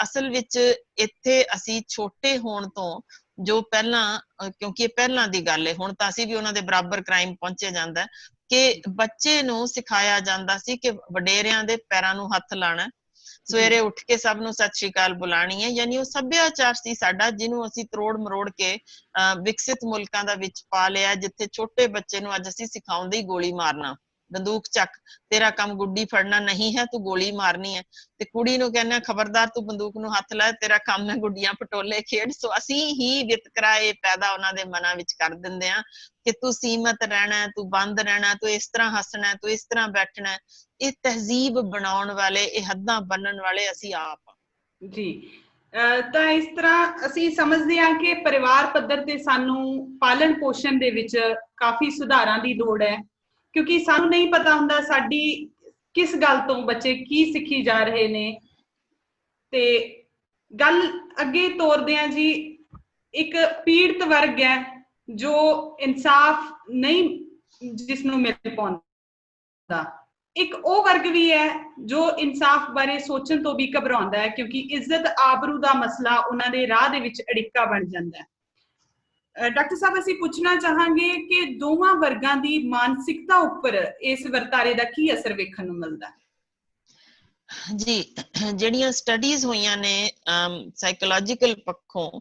ਅਸਲ ਵਿੱਚ ਇੱਥੇ ਅਸੀਂ ਛੋਟੇ ਹੋਣ ਤੋਂ ਜੋ ਪਹਿਲਾਂ, ਕਿਉਂਕਿ ਇਹ ਪਹਿਲਾਂ ਦੀ ਗੱਲ ਹੈ, ਹੁਣ ਤਾਂ ਅਸੀਂ ਵੀ ਉਹਨਾਂ ਦੇ ਬਰਾਬਰ ਕ੍ਰਾਈਮ ਪਹੁੰਚਿਆ ਜਾਂਦਾ ਕਿ ਬੱਚੇ ਨੂੰ ਸਿਖਾਇਆ ਜਾਂਦਾ ਸੀ ਕਿ ਵਡੇਰਿਆਂ ਦੇ ਪੈਰਾਂ ਨੂੰ ਹੱਥ ਲਾਣਾ, ਸਵੇਰੇ ਉੱਠ ਕੇ ਸਭ ਨੂੰ ਸਤਿ ਸ਼੍ਰੀ ਅਕਾਲ ਬੁਲਾਣੀ ਹੈ। ਯਾਨੀ ਉਹ ਸੱਭਿਆਚਾਰ ਸੀ ਸਾਡਾ, ਜਿਹਨੂੰ ਅਸੀਂ ਤਰੋੜ ਮਰੋੜ ਕੇ ਵਿਕਸਿਤ ਮੁਲਕਾਂ ਦਾ ਵਿੱਚ ਪਾ ਲਿਆ, ਜਿੱਥੇ ਛੋਟੇ ਬੱਚੇ ਨੂੰ ਅੱਜ ਅਸੀਂ ਸਿਖਾਉਂਦੇ ਹੀ ਗੋਲੀ ਮਾਰਨਾ, ਬੰਦੂਕ ਚੱਕ, ਤੇਰਾ ਕੰਮ ਗੁੱਡੀ ਫੜਨਾ ਨਹੀਂ ਹੈ, ਤੂੰ ਗੋਲੀ ਮਾਰਨੀ ਹੈ। ਤੇ ਕੁੜੀ ਨੂੰ ਕਹਿੰਦੇ ਖਬਰਦਾਰ ਤੂੰ ਬੰਦੂਕ ਨੂੰ ਹੱਥ ਲਾਏ, ਤੇਰਾ ਕੰਮ ਹੈ ਗੁੱਡੀਆਂ ਪਟੋਲੇ ਖੇਡ। ਸੋ ਅਸੀਂ ਹੀ ਵਿਤਕਰਾ ਇਹ ਪੈਦਾ ਉਹਨਾਂ ਦੇ ਮਨਾਂ ਵਿੱਚ ਕਰ ਦਿੰਦੇ ਹਾਂ ਕਿ ਤੂੰ ਸੀਮਤ ਰਹਿਣਾ, ਤੂੰ ਬੰਦ ਰਹਿਣਾ, ਤੂੰ ਇਸ ਤਰ੍ਹਾਂ ਹੱਸਣਾ, ਤੂੰ ਇਸ ਤਰ੍ਹਾਂ ਬੈਠਣਾ। ਇਹ ਤਹਿਜ਼ੀਬ ਬਣਾਉਣ ਵਾਲੇ, ਇਹ ਹੱਦਾਂ ਬੰਨਣ ਵਾਲੇ ਅਸੀਂ ਆਪ ਹਾਂ। ਜੀ, ਤਾਂ ਇਸ ਤਰ੍ਹਾਂ ਅਸੀਂ ਸਮਝਦੇ ਹਾਂ ਕਿ ਪਰਿਵਾਰ ਪੱਧਰ ਤੇ ਸਾਨੂੰ ਪਾਲਣ ਪੋਸ਼ਣ ਦੇ ਵਿੱਚ ਕਾਫੀ ਸੁਧਾਰਾਂ ਦੀ ਲੋੜ ਹੈ, ਕਿਉਂਕਿ ਸਾਨੂੰ ਨਹੀਂ ਪਤਾ ਹੁੰਦਾ ਸਾਡੀ ਕਿਸ ਗੱਲ ਤੋਂ ਬੱਚੇ ਕੀ ਸਿੱਖੀ ਜਾ ਰਹੇ ਨੇ। ਤੇ ਗੱਲ ਅੱਗੇ ਤੋਰਦੇ ਹਾਂ ਜੀ, ਇੱਕ ਪੀੜਤ ਵਰਗ ਹੈ ਜੋ ਇਨਸਾਫ ਨਹੀਂ ਜਿਸ ਨੂੰ ਮਿਲ ਪਾਉਂਦਾ, ਇੱਕ ਉਹ ਵਰਗ ਵੀ ਹੈ ਜੋ ਇਨਸਾਫ ਬਾਰੇ ਸੋਚਣ ਤੋਂ ਵੀ ਘਬਰਾਉਂਦਾ ਹੈ, ਕਿਉਂਕਿ ਇੱਜ਼ਤ ਆਬਰੂ ਦਾ ਮਸਲਾ ਉਹਨਾਂ ਦੇ ਰਾਹ ਦੇ ਵਿੱਚ ਅੜਿੱਕਾ ਬਣ ਜਾਂਦਾ ਹੈ। ਡਾਕਟਰ ਸਾਹਿਬ ਅਸੀਂ ਪੁੱਛਣਾ ਚਾਹਾਂਗੇ ਕਿ ਦੋਵਾਂ ਵਰਗਾਂ ਦੀ ਮਾਨਸਿਕਤਾ ਉੱਪਰ ਇਸ ਵਰਤਾਰੇ ਦਾ ਕੀ ਅਸਰ ਵੇਖਣ ਨੂੰ ਮਿਲਦਾ? ਜੀ, ਜਿਹੜੀਆਂ ਸਟੱਡੀਜ਼ ਹੋਈਆਂ ਨੇ ਸਾਈਕੋਲੋਜੀਕਲ ਪੱਖੋਂ,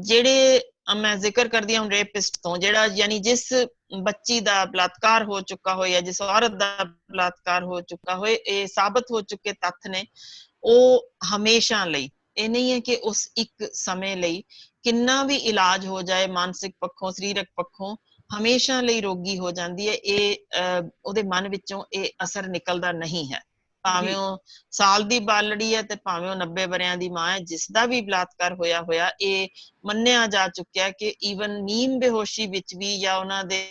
ਜਿਹੜੇ ਮੈਂ ਜ਼ਿਕਰ ਕਰਦੀ ਹਾਂ ਰੇਪਿਸਟ ਤੋਂ, ਜਿਹੜਾ ਯਾਨੀ ਜਿਸ ਬੱਚੀ ਦਾ ਬਲਾਤਕਾਰ ਹੋ ਚੁੱਕਾ ਹੋਏ ਜਾਂ ਜਿਸ ਔਰਤ ਦਾ ਬਲਾਤਕਾਰ ਹੋ ਚੁੱਕਾ ਹੋਏ, ਇਹ ਸਾਬਤ ਹੋ ਚੁੱਕੇ ਤੱਥ ਨੇ, ਉਹ ਹਮੇਸ਼ਾ ਲਈ, ਇਹ ਨਹੀਂ ਹੈ ਕਿ ਉਸ ਇੱਕ ਸਮੇਂ ਲਈ, ਕਿੰਨਾ ਵੀ ਇਲਾਜ ਹੋ ਜਾਏ ਮਾਨਸਿਕ ਪੱਖੋਂ ਸਰੀਰਕ ਪੱਖੋਂ, ਹਮੇਸ਼ਾ ਲਈ ਰੋਗੀ ਹੋ ਜਾਂਦੀ ਹੈ। ਇਹ ਉਹਦੇ ਮਨ ਵਿੱਚੋਂ ਇਹ ਅਸਰ ਨਿਕਲਦਾ ਨਹੀਂ ਹੈ, ਭਾਵੇਂ ਉਹ ਸਾਲ ਦੀ ਬਾਲੜੀ ਹੈ ਤੇ ਭਾਵੇਂ ਉਹ 90 ਵਰਿਆਂ ਦੀ ਮਾਂ ਹੈ। ਜਿਸ ਦਾ ਵੀ ਬਲਾਤਕਾਰ ਹੋਇਆ ਇਹ ਮੰਨਿਆ ਜਾ ਚੁੱਕਿਆ ਕਿ ਈਵਨ ਨੀਮ ਬੇਹੋਸ਼ੀ ਵਿੱਚ ਵੀ ਜਾਂ ਉਹਨਾਂ ਦੇ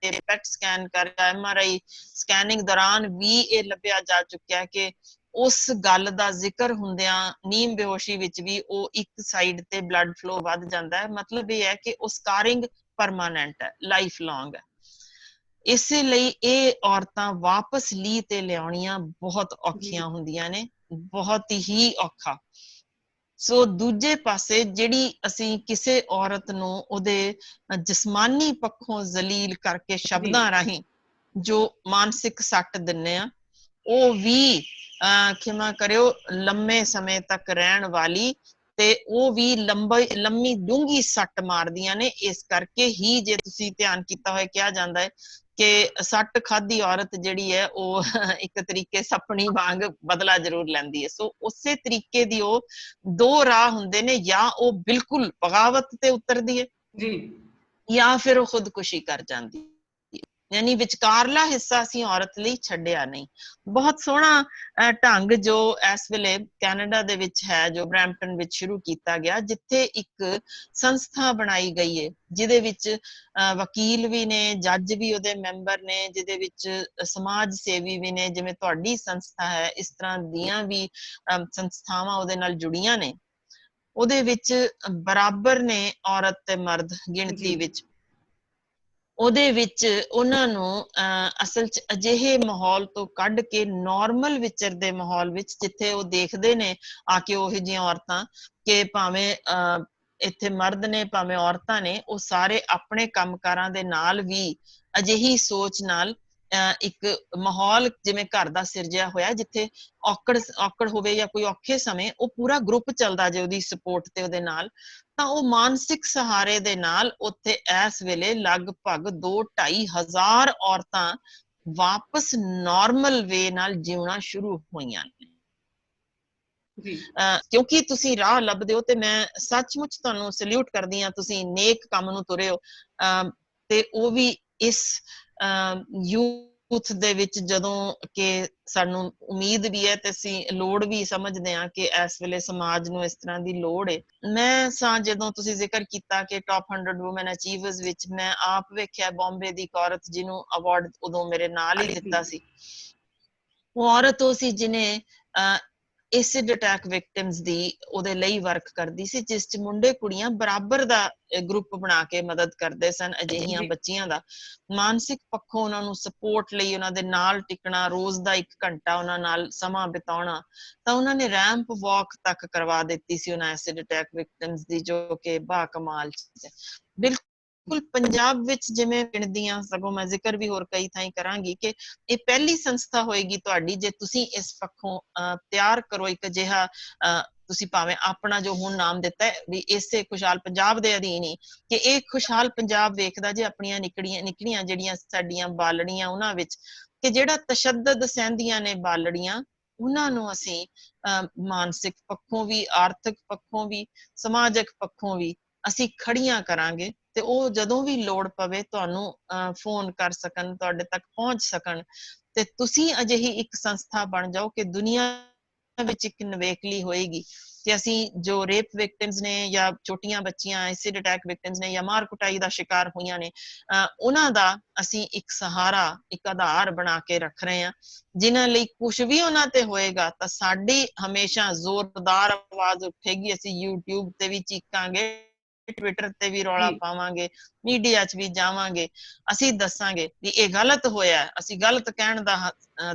ਪੈਟ ਸਕੈਨ ਕਰ MRI ਸਕੈਨਿੰਗ ਦੌਰਾਨ ਵੀ ਇਹ ਲੱਭਿਆ ਜਾ ਚੁੱਕਿਆ ਕਿ ਉਸ ਗੱਲ ਦਾ ਜ਼ਿਕਰ ਹੁੰਦਿਆਂ ਨੀਮ ਬੇਹੋਸ਼ੀ ਵਿੱਚ ਵੀ ਉਹ ਇੱਕ ਸਾਈਡ ਤੇ ਬਲੱਡ ਫਲੋ ਵੱਧ ਜਾਂਦਾ ਹੈ। ਮਤਲਬ ਇਹ ਹੈ ਕਿ ਉਹ ਸਕਾਰਿੰਗ ਪਰਮਾਨੈਂਟ ਹੈ, ਲਾਈਫ ਲੌਂਗ ਹੈ। ਇਸੇ ਲਈ ਇਹ ਔਰਤਾਂ ਵਾਪਸ ਲੀਹ ਤੇ ਲਿਆਉਣੀਆਂ ਬਹੁਤ ਔਖੀਆਂ ਹੁੰਦੀਆਂ ਨੇ, ਬਹੁਤ ਹੀ ਔਖਾ। ਸੋ ਦੂਜੇ ਪਾਸੇ ਜਿਹੜੀ ਅਸੀਂ ਕਿਸੇ ਔਰਤ ਨੂੰ ਉਹਦੇ ਜਿਸਮਾਨੀ ਪੱਖੋਂ ਜ਼ਲੀਲ ਕਰਕੇ ਸ਼ਬਦਾਂ ਰਾਹੀਂ ਜੋ ਮਾਨਸਿਕ ਸੱਟ ਦਿੰਨੇ ਆ, ਉਹ ਵੀ ਖਿਮਾ ਕਰਿਓ ਲੰਮੇ ਸਮੇਂ ਤੱਕ ਰਹਿਣ ਵਾਲੀ ਤੇ ਉਹ ਵੀ ਲੰਮੀ ਡੂੰਗੀ ਸੱਟ ਮਾਰਦੀਆਂ ਨੇ। ਇਸ ਕਰਕੇ ਹੀ ਜੇ ਤੁਸੀਂ ਧਿਆਨ ਕੀਤਾ ਹੋਇਆ ਕਿਹਾ ਜਾਂਦਾ ਹੈ ਕਿ ਸੱਟ ਖਾਧੀ ਔਰਤ ਜਿਹੜੀ ਹੈ ਉਹ ਇੱਕ ਤਰੀਕੇ ਸੱਪਣੀ ਵਾਂਗ ਬਦਲਾ ਜ਼ਰੂਰ ਲੈਂਦੀ ਹੈ। ਸੋ ਉਸੇ ਤਰੀਕੇ ਦੀ ਉਹ ਦੋ ਰਾਹ ਹੁੰਦੇ ਨੇ, ਜਾਂ ਉਹ ਬਿਲਕੁਲ ਬਗਾਵਤ ਤੇ ਉਤਰਦੀ ਹੈ ਜਾਂ ਫਿਰ ਉਹ ਖੁਦਕੁਸ਼ੀ ਕਰ ਜਾਂਦੀ ਹੈ। ਯਾਨੀ ਵਿਚਕਾਰਲਾ ਹਿੱਸਾ ਅਸੀਂ ਔਰਤ ਲਈ ਛੱਡਿਆ ਨਹੀਂ। ਬਹੁਤ ਸੋਹਣਾ ਢੰਗ ਜੋ ਇਸ ਵੇਲੇ ਕੈਨੇਡਾ ਦੇ ਵਿੱਚ ਹੈ, ਜੋ ਬਰੈਂਪਟਨ ਵਿੱਚ ਸ਼ੁਰੂ ਕੀਤਾ ਗਿਆ, ਜਿੱਥੇ ਇੱਕ ਸੰਸਥਾ ਬਣਾਈ ਗਈ ਹੈ ਜਿਹਦੇ ਵਿੱਚ ਵਕੀਲ ਵੀ ਨੇ, ਜੱਜ ਵੀ ਉਹਦੇ ਮੈਂਬਰ ਨੇ, ਜਿਹਦੇ ਵਿੱਚ ਸਮਾਜ ਸੇਵੀ ਵੀ ਨੇ, ਜਿਵੇਂ ਤੁਹਾਡੀ ਸੰਸਥਾ ਹੈ, ਇਸ ਤਰ੍ਹਾਂ ਦੀਆਂ ਵੀ ਸੰਸਥਾਵਾਂ ਉਹਦੇ ਨਾਲ ਜੁੜੀਆਂ ਨੇ। ਉਹਦੇ ਵਿੱਚ ਬਰਾਬਰ ਨੇ ਔਰਤ ਤੇ ਮਰਦ ਗਿਣਤੀ ਵਿੱਚ। ਉਹਦੇ ਵਿੱਚ ਉਹਨਾਂ ਨੂੰ ਅਸਲ 'ਚ ਅਜਿਹੇ ਮਾਹੌਲ ਤੋਂ ਕੱਢ ਕੇ ਨਾਰਮਲ ਵਿਚਰਦੇ ਮਾਹੌਲ ਵਿੱਚ, ਜਿੱਥੇ ਉਹ ਦੇਖਦੇ ਨੇ ਆ ਕੇ ਉਹੋ ਜਿਹੀਆਂ ਔਰਤਾਂ ਕਿ ਭਾਵੇਂ ਇੱਥੇ ਮਰਦ ਨੇ ਭਾਵੇਂ ਔਰਤਾਂ ਨੇ, ਉਹ ਸਾਰੇ ਆਪਣੇ ਕੰਮਕਾਰਾਂ ਦੇ ਨਾਲ ਵੀ ਅਜਿਹੀ ਸੋਚ ਨਾਲ ਇੱਕ ਮਾਹੌਲ ਜਿਵੇਂ ਘਰ ਦਾ ਸਿਰਜਿਆ ਹੋਇਆ, ਜਿੱਥੇ ਔਕੜ ਹੋਵੇ ਜਾਂ ਕੋਈ ਔਖੇ ਸਮੇਂ ਉਹ ਪੂਰਾ ਗਰੁੱਪ ਚੱਲਦਾ ਜੇ ਉਹਦੀ ਸਪੋਰਟ ਤੇ ਉਹਦੇ ਨਾਲ, ਤਾਂ ਉਹ ਮਾਨਸਿਕ ਸਹਾਰੇ ਦੇ ਨਾਲ ਉੱਥੇ ਇਸ ਵੇਲੇ ਲਗਭਗ 2-2.5 ਹਜ਼ਾਰ ਔਰਤਾਂ ਵਾਪਸ ਨਾਰਮਲ ਵੇ ਨਾਲ ਜਿਉਣਾ ਸ਼ੁਰੂ ਹੋਈਆਂ ਨੇ। ਕਿਉਂਕਿ ਤੁਸੀਂ ਰਾਹ ਲੱਭਦੇ ਹੋ ਤੇ ਮੈਂ ਸੱਚਮੁੱਚ ਤੁਹਾਨੂੰ ਸੈਲੂਟ ਕਰਦੀ ਹਾਂ, ਤੁਸੀਂ ਨੇਕ ਕੰਮ ਨੂੰ ਤੁਰੇ ਹੋ। ਤੇ ਉਹ ਵੀ ਇਸ ਯੂਥ ਦੇ ਵਿੱਚ, ਜਦੋਂ ਕਿ ਸਾਨੂੰ ਉਮੀਦ ਵੀ ਹੈ ਤੇ ਅਸੀਂ ਲੋੜ ਵੀ ਸਮਝਦੇ ਹਾਂ ਕਿ ਇਸ ਵੇਲੇ ਸਮਾਜ ਨੂੰ ਇਸ ਤਰ੍ਹਾਂ ਦੀ ਲੋੜ ਹੈ। ਮੈਂ ਜਦੋਂ ਤੁਸੀਂ ਜ਼ਿਕਰ ਕੀਤਾ ਕਿ ਟੌਪ 100 ਵੂਮਨ ਅਚੀਵਰਸ ਵਿੱਚ, ਮੈਂ ਆਪ ਵੇਖਿਆ ਬੰਬੇ ਦੀ ਇੱਕ ਔਰਤ ਜਿਹਨੂੰ ਅਵਾਰਡ ਉਦੋਂ ਮੇਰੇ ਨਾਲ ਹੀ ਦਿੱਤਾ ਸੀ। ਉਹ ਔਰਤ ਉਹ ਸੀ ਜਿਹਨੇ ਐਸਿਡ ਅਟੈਕ ਵਿਕਟਿਮਸ ਦੀ ਉਹਦੇ ਲਈ ਵਰਕ ਕਰਦੀ ਸੀ, ਜਿਸ 'ਚ ਮੁੰਡੇ ਕੁੜੀਆਂ ਬਰਾਬਰ ਦਾ ਗਰੁੱਪ ਬਣਾ ਕੇ ਮਦਦ ਕਰਦੇ ਸਨ ਅਜਿਹੀਆਂ ਬੱਚੀਆਂ ਦਾ। ਮਾਨਸਿਕ ਪੱਖੋਂ ਉਹਨਾਂ ਨੂੰ ਸਪੋਰਟ ਲਈ ਉਹਨਾਂ ਦੇ ਨਾਲ ਟਿਕਣਾ, ਰੋਜ਼ ਦਾ 1 ਘੰਟਾ ਉਹਨਾਂ ਨਾਲ ਸਮਾਂ ਬਿਤਾਉਣਾ, ਤਾਂ ਉਹਨਾਂ ਨੇ ਰੈਂਪ ਵਾਕ ਤੱਕ ਕਰਵਾ ਦਿੱਤੀ ਸੀ ਉਹਨਾਂ ਐਸਿਡ ਅਟੈਕ ਵਿਕਟਿਮਸ ਦੀ, ਜੋ ਕਿ ਬਾ ਕਮਾਲ ਚੀਜ਼ ਹੈ। ਬਿਲਕੁਲ ਪੰਜਾਬ ਵਿੱਚ ਜਿਵੇਂ ਗਿਣਦੀਆਂ, ਸਗੋਂ ਮੈਂ ਜ਼ਿਕਰ ਵੀ ਹੋਰ ਕਈ ਥਾਈਂ ਕਰਾਂਗੀ ਕਿ ਇਹ ਪਹਿਲੀ ਸੰਸਥਾ ਹੋਏਗੀ ਤੁਹਾਡੀ, ਜੇ ਤੁਸੀਂ ਇਸ ਪੱਖੋਂ ਤਿਆਰ ਕਰੋ ਇੱਕ ਅਜਿਹਾ, ਤੁਸੀਂ ਭਾਵੇਂ ਆਪਣਾ ਜੋ ਹੁਣ ਨਾਮ ਦਿੱਤਾ ਹੈ ਵੀ ਇਸੇ ਖੁਸ਼ਹਾਲ ਪੰਜਾਬ ਦੇ ਅਧੀਨ ਹੀ, ਕਿ ਇਹ ਖੁਸ਼ਹਾਲ ਪੰਜਾਬ ਵੇਖਦਾ ਜੇ ਆਪਣੀਆਂ ਨਿੱਕੜੀਆਂ ਜਿਹੜੀਆਂ ਸਾਡੀਆਂ ਬਾਲੜੀਆਂ ਉਹਨਾਂ ਵਿੱਚ, ਕਿ ਜਿਹੜਾ ਤਸ਼ੱਦਦ ਸਹਿੰਦੀਆਂ ਨੇ ਬਾਲੜੀਆਂ, ਉਹਨਾਂ ਨੂੰ ਅਸੀਂ ਮਾਨਸਿਕ ਪੱਖੋਂ ਵੀ, ਆਰਥਿਕ ਪੱਖੋਂ ਵੀ, ਸਮਾਜਿਕ ਪੱਖੋਂ ਵੀ ਅਸੀਂ ਖੜੀਆਂ ਕਰਾਂਗੇ ਤੇ ਉਹ ਜਦੋਂ ਵੀ ਲੋੜ ਪਵੇ ਤੁਹਾਨੂੰ ਫੋਨ ਕਰ ਸਕਣ, ਤੁਹਾਡੇ ਤੱਕ ਪਹੁੰਚ ਸਕਣ। ਤੇ ਤੁਸੀਂ ਅਜਿਹੀ ਇੱਕ ਸੰਸਥਾ ਬਣ ਜਾਓ ਕਿ ਦੁਨੀਆ ਵਿੱਚ ਇੱਕ ਨਿਵੇਕਲੀ ਹੋਏਗੀ ਕਿ ਅਸੀਂ ਜੋ ਰੇਪ ਵਿਕਟਿਮਸ ਨੇ, ਜਾਂ ਛੋਟੀਆਂ ਬੱਚੀਆਂ ਐਸਿਡ ਅਟੈਕ ਵਿਕਟਿਮਸ ਨੇ, ਜਾਂ ਮਾਰ ਕੁਟਾਈ ਦਾ ਸ਼ਿਕਾਰ ਹੋਈਆਂ ਨੇ, ਉਹਨਾਂ ਦਾ ਅਸੀਂ ਇੱਕ ਸਹਾਰਾ, ਇੱਕ ਆਧਾਰ ਬਣਾ ਕੇ ਰੱਖ ਰਹੇ ਹਾਂ, ਜਿਨ੍ਹਾਂ ਲਈ ਕੁਝ ਵੀ ਉਹਨਾਂ ਤੇ ਹੋਏਗਾ ਤਾਂ ਸਾਡੀ ਹਮੇਸ਼ਾ ਜ਼ੋਰਦਾਰ ਆਵਾਜ਼ ਉੱਠੇਗੀ। ਅਸੀਂ YouTube ਤੇ ਵੀ ਚੀਕਾਂਗੇ, ਟਵਿੱਟਰ ਤੇ ਵੀ ਰੌਲਾ ਪਾਵਾਂਗੇ, ਮੀਡੀਆ 'ਚ ਵੀ ਜਾਵਾਂਗੇ, ਅਸੀਂ ਦੱਸਾਂਗੇ ਵੀ ਇਹ ਗਲਤ ਹੋਇਆ। ਅਸੀਂ ਗਲਤ ਕਹਿਣ ਦਾ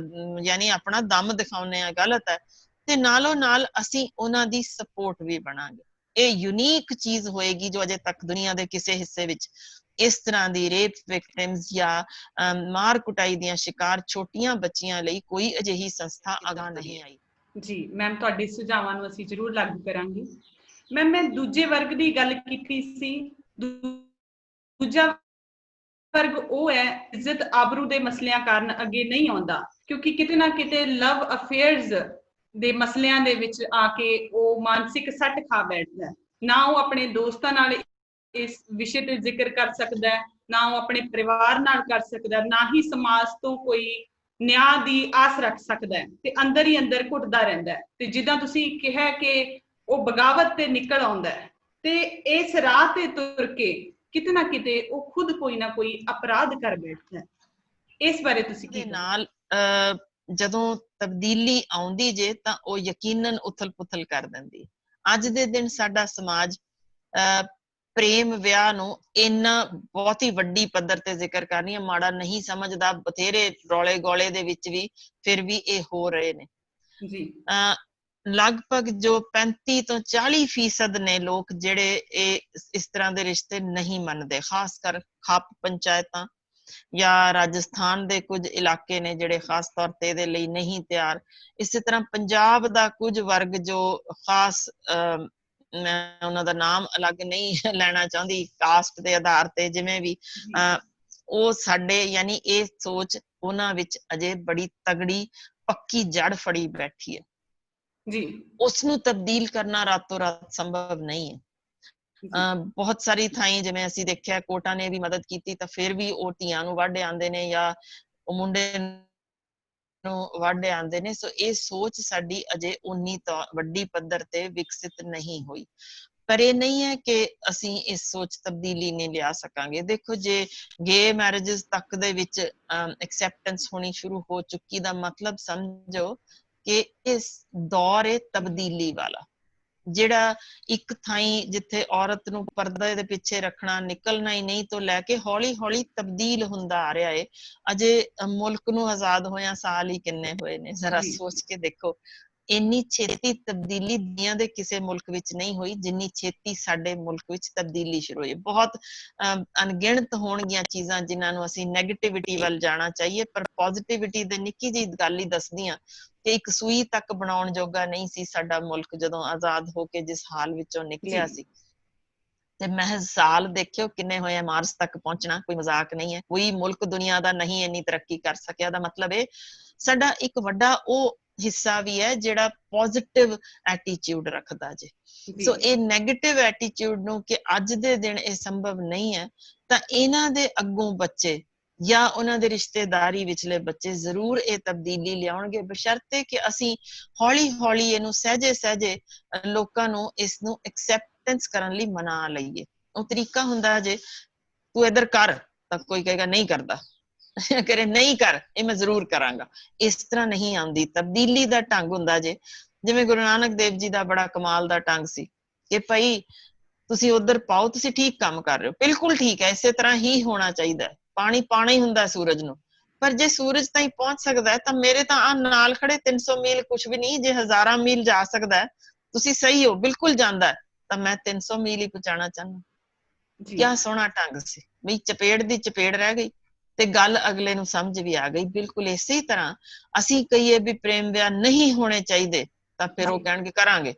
ਯਾਨੀ ਆਪਣਾ ਦਮ ਦਿਖਾਉਂਦੇ ਆ, ਗਲਤ ਹੈ, ਤੇ ਨਾਲੋਂ ਨਾਲ ਅਸੀਂ ਉਹਨਾਂ ਦੀ ਸਪੋਰਟ ਵੀ ਬਣਾਂਗੇ। ਇਹ ਯੂਨੀਕ ਚੀਜ਼ ਹੋਏਗੀ ਜੋ ਅਜੇ ਤੱਕ ਦੁਨੀਆ ਦੇ ਕਿਸੇ ਹਿੱਸੇ ਵਿੱਚ ਇਸ ਤਰ੍ਹਾਂ ਦੀ ਰੇਪ ਵਿਕਟਿਮਸ ਜਾਂ ਮਾਰ ਕੁਟਾਈ ਦੀਆਂ ਸ਼ਿਕਾਰ ਛੋਟੀਆਂ ਬੱਚੀਆਂ ਲਈ ਕੋਈ ਅਜਿਹੀ ਸੰਸਥਾ ਅਗਾਂਹ ਨਹੀਂ ਆਈ। ਜੀ ਮੈਮ, ਤੁਹਾਡੇ ਸੁਝਾਵਾਂ ਨੂੰ ਅਸੀਂ ਜ਼ਰੂਰ ਲਾਗੂ ਕਰਾਂਗੇ। ਮੈਮ, ਮੈਂ ਦੂਜੇ ਵਰਗ ਦੀ ਗੱਲ ਕੀਤੀ ਸੀ। ਦੂਜਾ ਵਰਗ ਉਹ ਹੈ ਇੱਜ਼ਤ ਆਬਰੂ ਦੇ ਮਸਲਿਆਂ ਕਾਰਨ ਅੱਗੇ ਨਹੀਂ ਆਉਂਦਾ, ਕਿਉਂਕਿ ਕਿਤੇ ਨਾ ਕਿਤੇ ਲਵ ਅਫੇਅਰਸ ਦੇ ਮਸਲਿਆਂ ਦੇ ਵਿੱਚ ਆ ਕੇ ਉਹ ਮਾਨਸਿਕ ਸੱਟ ਖਾ ਬੈਠਦਾ ਹੈ। ਨਾ ਉਹ ਆਪਣੇ ਦੋਸਤਾਂ ਨਾਲ ਇਸ ਵਿਸ਼ੇ ਤੇ ਜ਼ਿਕਰ ਕਰ ਸਕਦਾ ਹੈ, ਨਾ ਉਹ ਆਪਣੇ ਪਰਿਵਾਰ ਨਾਲ ਕਰ ਸਕਦਾ, ਨਾ ਹੀ ਸਮਾਜ ਤੋਂ ਕੋਈ ਨਿਆਂ ਦੀ ਆਸ ਰੱਖ ਸਕਦਾ ਹੈ, ਤੇ ਅੰਦਰ ਹੀ ਅੰਦਰ ਘੁੱਟਦਾ ਰਹਿੰਦਾ ਹੈ। ਤੇ ਜਿੱਦਾਂ ਤੁਸੀਂ ਕਿਹਾ ਕਿ ਉਹ ਬਗਾਵਤ ਤੇ ਨਿਕਲ ਆਉਂਦਾ ਹੈ, ਤੇ ਇਸ ਰਾਹ ਤੇ ਤੁਰ ਕੇ ਕਿਤੇ ਨਾ ਕਿਤੇ ਉਹ ਖੁਦ ਕੋਈ ਨਾ ਕੋਈ ਅਪਰਾਧ ਕਰ ਬੈਠਦਾ ਹੈ। ਇਸ ਬਾਰੇ ਤੁਸੀਂ ਕੀ ਨਾਲ ਜਦੋਂ ਤਬਦੀਲੀ ਆਉਂਦੀ ਜੇ ਤਾਂ ਉਹ ਯਕੀਨਨ ਉਥਲ-ਪੁਥਲ ਕਰ ਦਿੰਦੀ। ਅੱਜ ਦੇ ਦਿਨ ਸਾਡਾ ਸਮਾਜ ਪ੍ਰੇਮ ਵਿਆਹ ਨੂੰ ਇੰਨਾ ਬਹੁਤ ਹੀ ਵੱਡੀ ਪੱਧਰ ਤੇ ਜ਼ਿਕਰ ਕਰਨੀ ਮਾੜਾ ਨਹੀਂ ਸਮਝਦਾ। ਬਥੇਰੇ ਰੌਲੇ ਗੋਲੇ ਦੇ ਵਿੱਚ ਵੀ ਫਿਰ ਵੀ ਇਹ ਹੋ ਰਹੇ ਨੇ ਜੀ। ਲਗਭਗ ਜੋ 35 ਤੋਂ 40% ਨੇ ਲੋਕ ਜਿਹੜੇ ਇਸ ਤਰ੍ਹਾਂ ਦੇ ਰਿਸ਼ਤੇ ਨਹੀਂ ਮੰਨਦੇ, ਖਾਸ ਕਰ ਖਾਪ ਪੰਚਾਇਤਾਂ ਜਾਂ ਰਾਜਸਥਾਨ ਦੇ ਕੁਝ ਇਲਾਕੇ ਨੇ ਜਿਹੜੇ ਖਾਸ ਤੌਰ ਤੇ ਇਹਦੇ ਲਈ ਨਹੀਂ ਤਿਆਰ। ਇਸੇ ਤਰ੍ਹਾਂ ਪੰਜਾਬ ਦਾ ਕੁਝ ਵਰਗ ਜੋ ਖਾਸ ਮੈਂ ਉਹਨਾਂ ਦਾ ਨਾਮ ਅਲੱਗ ਨਹੀਂ ਲੈਣਾ ਚਾਹੁੰਦੀ, ਕਾਸਟ ਦੇ ਆਧਾਰ ਤੇ ਜਿਵੇਂ ਵੀ ਉਹ ਸਾਡੇ ਯਾਨੀ ਇਹ ਸੋਚ ਉਹਨਾਂ ਵਿੱਚ ਅਜੇ ਬੜੀ ਤਗੜੀ ਪੱਕੀ ਜੜ ਫੜੀ ਬੈਠੀ ਹੈ ਜੀ। ਉਸਨੂੰ ਤਬਦੀਲ ਕਰਨਾ ਰਾਤੋਂ ਰਾਤ ਸੰਭਵ ਨਹੀਂ ਹੈ। ਬਹੁਤ ਸਾਰੀ ਥਾਈਂ ਜਿਵੇਂ ਅਸੀਂ ਦੇਖਿਆ ਕੋਰਟਾਂ ਨੇ ਵੀ ਮਦਦ ਕੀਤੀ ਤਾਂ ਫਿਰ ਵੀ ਉਹ ਧੀਆਂ ਨੂੰ ਵੱਢ ਆਉਂਦੇ ਨੇ ਜਾਂ ਉਹ ਮੁੰਡੇ ਨੂੰ ਵੱਢ ਆਉਂਦੇ ਨੇ। ਸੋ ਇਹ ਸੋਚ ਸਾਡੀ ਅਜੇ ਉਨੀ ਵੱਡੀ ਪੱਧਰ ਤੇ ਵਿਕਸਿਤ ਨਹੀਂ ਹੋਈ। ਪਰ ਇਹ ਨਹੀਂ ਹੈ ਕਿ ਅਸੀਂ ਇਸ ਸੋਚ ਤਬਦੀਲੀ ਨਹੀਂ ਲਿਆ ਸਕਾਂਗੇ। ਦੇਖੋ, ਜੇ ਗੇ ਮੈਰਿਜਸ ਤੱਕ ਦੇ ਵਿੱਚ ਐਕਸੈਪਟੈਂਸ ਹੋਣੀ ਸ਼ੁਰੂ ਹੋ ਚੁੱਕੀ ਦਾ ਮਤਲਬ ਸਮਝੋ ਕਿ ਇਸ ਦੌਰ ਹੈ ਤਬਦੀਲੀ ਵਾਲਾ, ਜਿਹੜਾ ਇੱਕ ਥਾਈਂ ਜਿੱਥੇ ਔਰਤ ਨੂੰ ਪਰਦੇ ਦੇ ਪਿੱਛੇ ਰੱਖਣਾ, ਨਿਕਲਣਾ ਹੀ ਨਹੀਂ ਤੋਂ ਲੈ ਕੇ ਹੌਲੀ ਹੌਲੀ ਤਬਦੀਲ ਹੁੰਦਾ ਆ ਰਿਹਾ ਹੈ। ਅਜੇ ਮੁਲਕ ਨੂੰ ਆਜ਼ਾਦ ਹੋਇਆ ਸਾਲ ਹੀ ਕਿੰਨੇ ਹੋਏ ਨੇ, ਜ਼ਰਾ ਸੋਚ ਕੇ ਦੇਖੋ। ਇੰਨੀ ਛੇਤੀ ਤਬਦੀਲੀ ਦੁਨੀਆ ਦੇ ਕਿਸੇ ਮੁਲਕ ਵਿੱਚ ਨਹੀਂ ਹੋਈ ਜਿੰਨੀ ਛੇਤੀ ਸਾਡੇ ਮੁਲਕ ਵਿੱਚ ਤਬਦੀਲੀ ਸ਼ੁਰੂ ਹੋਈ। ਬਹੁਤ ਅਣਗਿਣਤ ਹੋਣਗੀਆਂ ਚੀਜ਼ਾਂ ਜਿਨ੍ਹਾਂ ਨੂੰ ਅਸੀਂ ਨੈਗੇਟਿਵਿਟੀ ਵੱਲ ਜਾਣਾ ਚਾਹੀਏ, ਪਰ ਪੋਜ਼ਿਟਿਵਿਟੀ ਦੇ ਨਿੱਕੀ ਜਿਹੀ ਗੱਲ ਹੀ ਦੱਸਦੀ ਹਾਂ ਕਿ ਇੱਕ ਸੂਈ ਤੱਕ ਬਣਾਉਣ ਜੋਗਾ ਨਹੀਂ ਸੀ ਸਾਡਾ ਮੁਲਕ ਜਦੋਂ ਆਜ਼ਾਦ ਹੋ ਕੇ ਜਿਸ ਹਾਲ ਵਿੱਚੋਂ ਨਿਕਲਿਆ ਸੀ। ਤੇ ਮਹਿਜ਼ ਸਾਲ ਦੇਖਿਓ ਕਿੰਨੇ ਹੋਏ ਆ ਮਾਰਚ ਤੱਕ ਪਹੁੰਚਣਾ, ਕੋਈ ਮਜ਼ਾਕ ਨਹੀਂ ਹੈ। ਕੋਈ ਮੁਲਕ ਦੁਨੀਆ ਦਾ ਨਹੀਂ ਇੰਨੀ ਤਰੱਕੀ ਕਰ ਸਕਿਆ। ਦਾ ਮਤਲਬ ਇਹ ਸਾਡਾ ਇੱਕ ਵੱਡਾ ਉਹ ਹਿੱਸਾ ਵੀ ਹੈ ਜਿਹੜਾ ਪੋਜ਼ਿਟਿਵ ਐਟੀਟਿਊਡ ਰੱਖਦਾ ਜੇ। ਸੋ ਇਹ ਨੈਗੇਟਿਵ ਐਟੀਟਿਊਡ ਨੂੰ ਕਿ ਅੱਜ ਦੇ ਦਿਨ ਇਹ ਸੰਭਵ ਨਹੀਂ ਹੈ, ਤਾਂ ਇਹਨਾਂ ਦੇ ਅੱਗੋਂ ਬੱਚੇ ਜਾਂ ਉਹਨਾਂ ਦੇ ਰਿਸ਼ਤੇਦਾਰੀ ਵਿਚਲੇ ਬੱਚੇ ਜ਼ਰੂਰ ਇਹ ਤਬਦੀਲੀ ਲਿਆਉਣਗੇ, ਬਸ਼ਰਤੇ ਕਿ ਅਸੀਂ ਹੌਲੀ ਹੌਲੀ ਇਹਨੂੰ ਸਹਿਜੇ ਸਹਿਜੇ ਲੋਕਾਂ ਨੂੰ ਇਸ ਨੂੰ ਐਕਸੈਪਟੈਂਸ ਕਰਨ ਲਈ ਮਨਾ ਲਈਏ। ਉਹ ਤਰੀਕਾ ਹੁੰਦਾ ਜੇ ਤੂੰ ਇੱਧਰ ਕਰ ਤਾਂ ਕੋਈ ਕਹੇਗਾ ਨਹੀਂ ਕਰਦਾ, ਕਰੇ ਨਹੀਂ ਕਰ ਇਹ ਮੈਂ ਜ਼ਰੂਰ ਕਰਾਂਗਾ। ਇਸ ਤਰ੍ਹਾਂ ਨਹੀਂ ਆਉਂਦੀ। ਤਬਦੀਲੀ ਦਾ ਢੰਗ ਹੁੰਦਾ ਜੇ ਜਿਵੇਂ ਗੁਰੂ ਨਾਨਕ ਦੇਵ ਜੀ ਦਾ ਬੜਾ ਕਮਾਲ ਦਾ ਢੰਗ ਸੀ ਕਿ ਭਾਈ ਤੁਸੀਂ ਉਧਰ ਪਾਓ, ਤੁਸੀਂ ਠੀਕ ਕੰਮ ਕਰ ਰਹੇ ਹੋ, ਬਿਲਕੁਲ ਠੀਕ ਹੈ, ਇਸੇ ਤਰ੍ਹਾਂ ਹੀ ਹੋਣਾ ਚਾਹੀਦਾ ਹੈ। ਪਾਣੀ ਪਾਣਾ ਹੀ ਹੁੰਦਾ ਸੂਰਜ ਨੂੰ, ਪਰ ਜੇ ਸੂਰਜ ਤਾਈਂ ਪਹੁੰਚ ਸਕਦਾ ਹੈ ਤਾਂ ਮੇਰੇ ਤਾਂ ਆ ਨਾਲ ਖੜੇ 300 ਮੀਲ ਕੁਛ ਵੀ ਨਹੀਂ। ਜੇ 1000 ਮੀਲ ਜਾ ਸਕਦਾ ਹੈ, ਤੁਸੀਂ ਸਹੀ ਹੋ, ਬਿਲਕੁਲ ਜਾਂਦਾ ਹੈ, ਤਾਂ ਮੈਂ 300 ਮੀਲ ਹੀ ਪਹੁੰਚਾਉਣਾ ਚਾਹੁੰਦਾ। ਕਿਆ ਸੋਹਣਾ ਢੰਗ ਸੀ ਬਈ, ਚਪੇੜ ਦੀ ਚਪੇੜ ਰਹਿ ਗਈ ਤੇ ਗੱਲ ਅਗਲੇ ਨੂੰ ਸਮਝ ਵੀ ਆ ਗਈ। ਬਿਲਕੁਲ ਇਸੇ ਤਰ੍ਹਾਂ ਅਸੀਂ ਕਹੀਏ ਵੀ ਪ੍ਰੇਮ ਵਿਆਹ ਨਹੀਂ ਹੋਣੇ ਚਾਹੀਦੇ ਤਾਂ ਫਿਰ ਉਹ ਕਹਿਣਗੇ ਕਰਾਂਗੇ।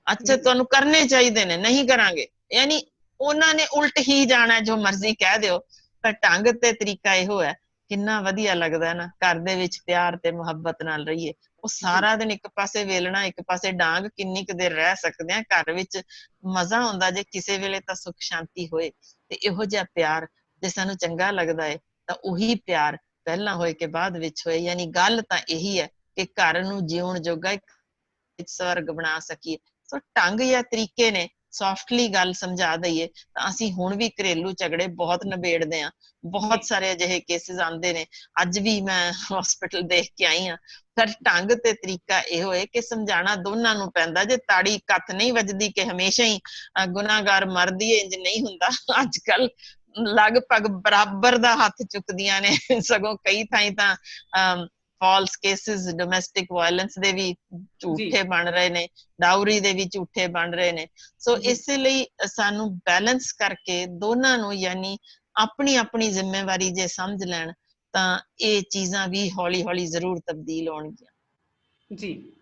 ਅੱਛਾ, ਤੁਹਾਨੂੰ ਕਰਨੇ ਚਾਹੀਦੇ ਨੇ, ਨਹੀਂ ਕਰਾਂਗੇ, ਯਾਨੀ ਉਹਨਾਂ ਨੇ ਉਲਟ ਹੀ ਜਾਣਾ, ਜੋ ਮਰਜ਼ੀ ਕਹਿ ਦਿਓ। ਪਰ ਢੰਗ ਤੇ ਤਰੀਕਾ ਇਹੋ ਹੈ। ਕਿੰਨਾ ਵਧੀਆ ਲੱਗਦਾ ਨਾ ਘਰ ਦੇ ਵਿੱਚ ਪਿਆਰ ਤੇ ਮੁਹੱਬਤ ਨਾਲ ਰਹੀਏ। ਉਹ ਸਾਰਾ ਦਿਨ ਇੱਕ ਪਾਸੇ ਵੇਲਣਾ ਇੱਕ ਪਾਸੇ ਡਾਂਗ, ਕਿੰਨੀ ਕੁ ਦੇਰ ਰਹਿ ਸਕਦੇ ਆ ਘਰ ਵਿੱਚ। ਮਜ਼ਾ ਆਉਂਦਾ ਜੇ ਕਿਸੇ ਵੇਲੇ ਤਾਂ ਸੁੱਖ ਸ਼ਾਂਤੀ ਹੋਏ। ਤੇ ਇਹੋ ਜਿਹਾ ਪਿਆਰ ਜੇ ਸਾਨੂੰ ਚੰਗਾ ਲੱਗਦਾ ਹੈ ਤਾਂ ਉਹੀ ਪਿਆਰ ਪਹਿਲਾਂ ਹੋਏ ਕਿ ਬਾਅਦ ਵਿੱਚ ਹੋਏ। ਯਾਨੀ ਗੱਲ ਤਾਂ ਇਹੀ ਹੈ ਕਿ ਘਰ ਨੂੰ ਜਿਉਣ ਜੋਗਾ ਇੱਕ ਸਵਰਗ ਬਣਾ ਸਕੀਏ। ਸੋ ਢੰਗ ਜਾਂ ਤਰੀਕੇ ਨੇ ਸੌਫਟਲੀ ਗੱਲ ਸਮਝਾ ਦਈਏ ਤਾਂ ਅਸੀਂ ਹੁਣ ਵੀ ਘਰੇਲੂ ਝਗੜੇ ਬਹੁਤ ਨਿਬੇੜਦੇ ਹਾਂ। ਬਹੁਤ ਸਾਰੇ ਅਜਿਹੇ ਕੇਸਿਸ ਆਉਂਦੇ ਨੇ। ਅੱਜ ਵੀ ਮੈਂ ਹਸਪੀਟਲ ਦੇਖ ਕੇ ਆਈ ਹਾਂ। ਪਰ ਢੰਗ ਤੇ ਤਰੀਕਾ ਇਹੋ ਹੈ ਕਿ ਸਮਝਾਉਣਾ ਦੋਨਾਂ ਨੂੰ ਪੈਂਦਾ। ਜੇ ਤਾੜੀ ਕੱਤ ਨਹੀਂ ਵੱਜਦੀ ਕਿ ਹਮੇਸ਼ਾ ਹੀ ਗੁਨਾਹਗਾਰ ਮਰਦੀ ਹੈ, ਇੰਜ ਨਹੀਂ ਹੁੰਦਾ। ਅੱਜ ਕੱਲ ਲਗਭਗ ਬਰਾਬਰ ਦਾ ਹੱਥ ਚੁੱਕਦੀਆਂ ਨੇ। ਸਗੋਂ ਕਈ ਥਾਈਂ ਤਾਂ ਫਾਲਸ ਕੇਸਿਸ ਡੋਮੈਸਟਿਕ ਵਾਇਲੈਂਸ ਦੇ ਵੀ ਝੂਠੇ ਬਣ ਰਹੇ ਨੇ, ਡਾਊਰੀ ਦੇ ਵੀ ਝੂਠੇ ਬਣ ਰਹੇ ਨੇ। ਸੋ ਇਸੇ ਲਈ ਸਾਨੂੰ ਬੈਲੈਂਸ ਕਰਕੇ ਦੋਨਾਂ ਨੂੰ, ਯਾਨੀ ਆਪਣੀ ਆਪਣੀ ਜ਼ਿੰਮੇਵਾਰੀ ਜੇ ਸਮਝ ਲੈਣ ਤਾਂ ਇਹ ਚੀਜ਼ਾਂ ਵੀ ਹੌਲੀ ਹੌਲੀ ਜ਼ਰੂਰ ਤਬਦੀਲ ਹੋਣਗੀਆਂ। ਜੀ।